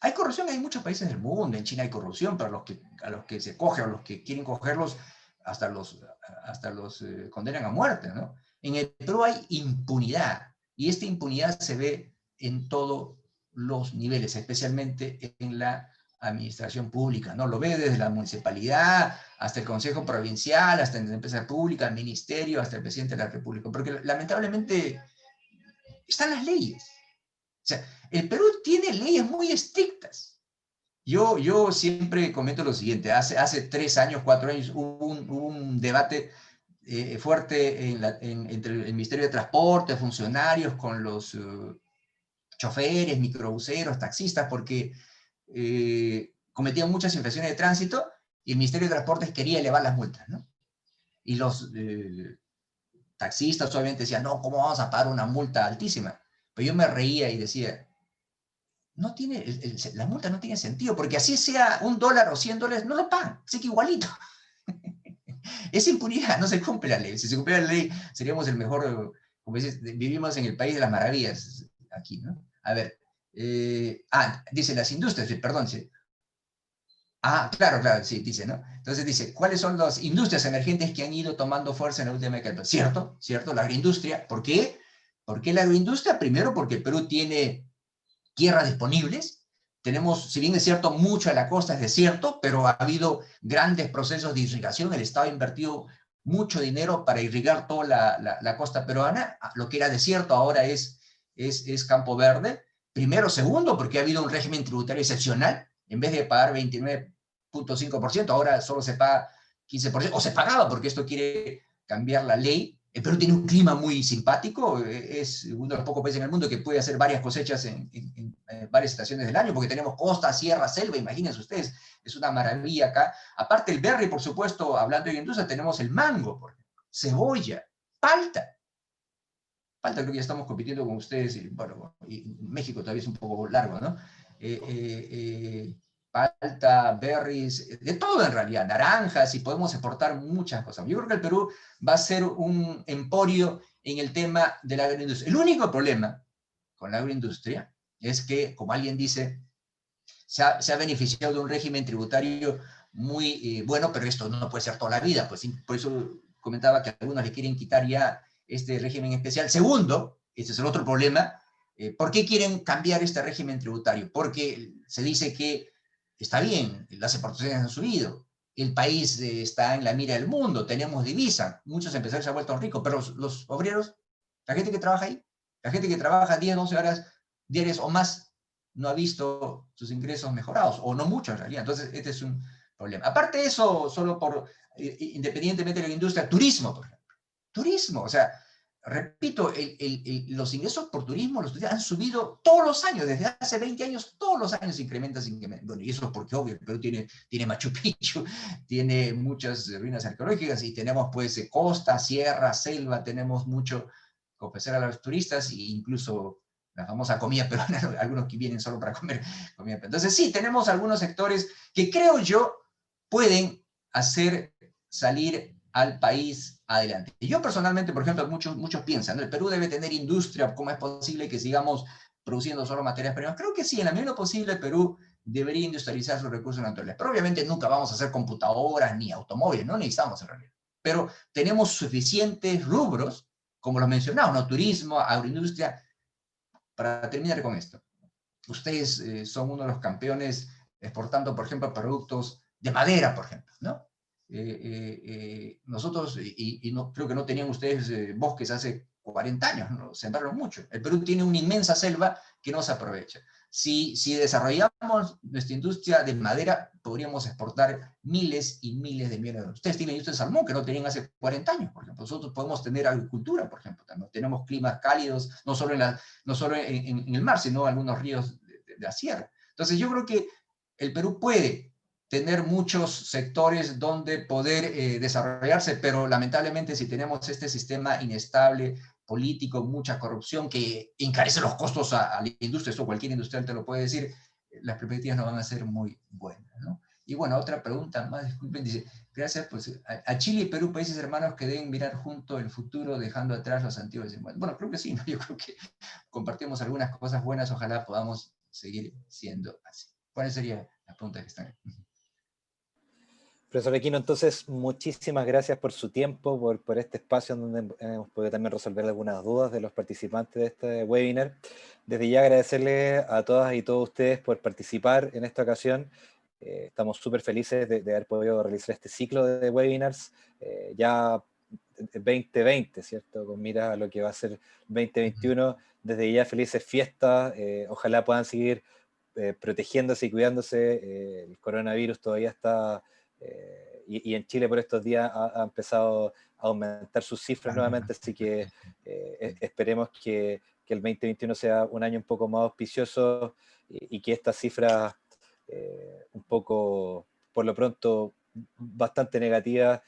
Hay corrupción en muchos países del mundo, en China hay corrupción, pero a los que se coge, a los que quieren cogerlos, hasta los condenan a muerte, ¿no? En el Perú hay impunidad, y esta impunidad se ve en todos los niveles, especialmente en la administración pública, ¿no? Lo ve desde la municipalidad hasta el Consejo Provincial, hasta la empresa pública, el ministerio, hasta el presidente de la República, porque lamentablemente están las leyes. O sea, el Perú tiene leyes muy estrictas. Yo siempre comento lo siguiente, hace 3 años, 4 años, hubo un debate fuerte entre el Ministerio de Transporte, funcionarios, con los choferes, microbuseros, taxistas, porque cometían muchas infracciones de tránsito y el Ministerio de Transportes quería elevar las multas, ¿no? Y los taxistas obviamente decían, no, ¿cómo vamos a pagar una multa altísima? Pero yo me reía y decía, no tiene, la multa no tiene sentido, porque así sea $1 o $100, no lo pagan, así que igualito. Es impunidad, no se cumple la ley. Si se cumpliera la ley, seríamos el mejor, como dices, vivimos en el país de las maravillas, aquí, ¿no? A ver, dice las industrias, perdón, sí. Claro, sí, dice, ¿no? Entonces dice, ¿cuáles son las industrias emergentes que han ido tomando fuerza en la última década? Cierto, la agroindustria. ¿Por qué? ¿Por qué la agroindustria? Primero porque el Perú tiene tierras disponibles. Tenemos, si bien es cierto, mucho de la costa es desierto, pero ha habido grandes procesos de irrigación. El Estado ha invertido mucho dinero para irrigar toda la costa peruana. Lo que era desierto ahora es campo verde. Primero. Segundo, porque ha habido un régimen tributario excepcional. En vez de pagar 29.5%, ahora solo se paga 15%, o se pagaba, porque esto quiere cambiar la ley. El Perú tiene un clima muy simpático, es uno de los pocos países en el mundo que puede hacer varias cosechas en varias estaciones del año, porque tenemos costa, sierra, selva, imagínense ustedes, es una maravilla acá. Aparte el berry, por supuesto, hablando de industria, tenemos el mango, cebolla, palta. Palta creo que ya estamos compitiendo con ustedes, y bueno, y México todavía es un poco largo, ¿no? Palta, berries, de todo en realidad, naranjas, y podemos exportar muchas cosas. Yo creo que el Perú va a ser un emporio en el tema de la agroindustria. El único problema con la agroindustria es que, como alguien dice, se ha beneficiado de un régimen tributario muy bueno, pero esto no puede ser toda la vida, pues por eso comentaba que algunos le quieren quitar ya este régimen especial. Segundo, este es el otro problema, ¿por qué quieren cambiar este régimen tributario? Porque se dice que está bien, las exportaciones han subido, el país está en la mira del mundo, tenemos divisa, muchos empresarios se han vuelto ricos, pero obreros, la gente que trabaja ahí, la gente que trabaja 10, 12 horas diarias o más, no ha visto sus ingresos mejorados, o no mucho en realidad. Entonces, este es un problema. Aparte de eso, solo por, independientemente de la industria, turismo, por ejemplo. Turismo, o sea, repito, los ingresos por turismo, los turistas han subido todos los años, desde hace 20 años, todos los años incrementan. Bueno, y eso es porque, obvio, Perú tiene Machu Picchu, tiene muchas ruinas arqueológicas, y tenemos, pues, costa, sierra, selva, tenemos mucho que ofrecer a los turistas, e incluso la famosa comida peruana, algunos que vienen solo para comer comida peruana. Entonces, sí, tenemos algunos sectores que creo yo pueden hacer salir al país adelante. Y yo personalmente, por ejemplo, muchos piensan, ¿no? El Perú debe tener industria, ¿cómo es posible que sigamos produciendo solo materias primas? Creo que sí, en la medida de lo posible, Perú debería industrializar sus recursos naturales. Pero obviamente nunca vamos a hacer computadoras ni automóviles, no necesitamos en realidad. Pero tenemos suficientes rubros, como los mencionados, ¿no? Turismo, agroindustria. Para terminar con esto, ustedes son uno de los campeones exportando, por ejemplo, productos de madera, por ejemplo, ¿no? Nosotros, no, creo que no tenían ustedes bosques hace 40 años, ¿no? Sembraron mucho. El Perú tiene una inmensa selva que no se aprovecha. Si desarrollamos nuestra industria de madera, podríamos exportar miles y miles de millones de dólares. Ustedes tienen industria de salmón que no tenían hace 40 años, por ejemplo. Nosotros podemos tener agricultura, por ejemplo. También tenemos climas cálidos, no solo en el mar, sino en algunos ríos de la sierra. Entonces yo creo que el Perú puede tener muchos sectores donde poder desarrollarse, pero lamentablemente si tenemos este sistema inestable, político, mucha corrupción que encarece los costos a la industria, eso cualquier industrial te lo puede decir, las perspectivas no van a ser muy buenas, ¿no? Y bueno, otra pregunta más, disculpen, dice, gracias, pues a Chile y Perú, países hermanos que deben mirar junto el futuro, dejando atrás los antiguos. Bueno, creo que sí, ¿no? Yo creo que compartimos algunas cosas buenas, ojalá podamos seguir siendo así. ¿Cuáles serían las preguntas que están ahí? Profesor Aquino, entonces, muchísimas gracias por su tiempo, por este espacio en donde hemos podido también resolver algunas dudas de los participantes de este webinar. Desde ya agradecerle a todas y todos ustedes por participar en esta ocasión. Estamos súper felices de haber podido realizar este ciclo de webinars, ya 2020, ¿cierto? Con mira a lo que va a ser 2021. Desde ya felices fiestas, ojalá puedan seguir protegiéndose y cuidándose. El coronavirus todavía está... y en Chile por estos días ha empezado a aumentar sus cifras nuevamente, así que esperemos que el 2021 sea un año un poco más auspicioso y que estas cifras un poco, por lo pronto, bastante negativas,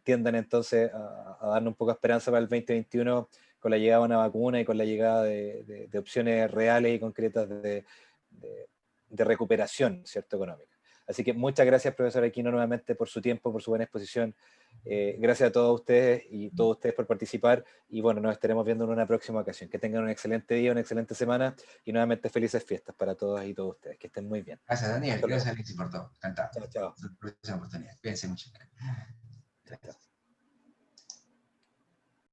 tiendan entonces a darnos un poco de esperanza para el 2021 con la llegada de una vacuna y con la llegada de opciones reales y concretas de recuperación, ¿cierto?, económica. Así que muchas gracias, profesor Aquino, nuevamente por su tiempo, por su buena exposición. Gracias a todos ustedes y todos ustedes por participar. Y bueno, nos estaremos viendo en una próxima ocasión. Que tengan un excelente día, una excelente semana y nuevamente felices fiestas para todas y todos ustedes. Que estén muy bien. Gracias, Daniel. Hasta luego. Gracias, Alex, por todo. Encantado. Chao, chao. Próxima oportunidad. Cuídense mucho. Chao, chao.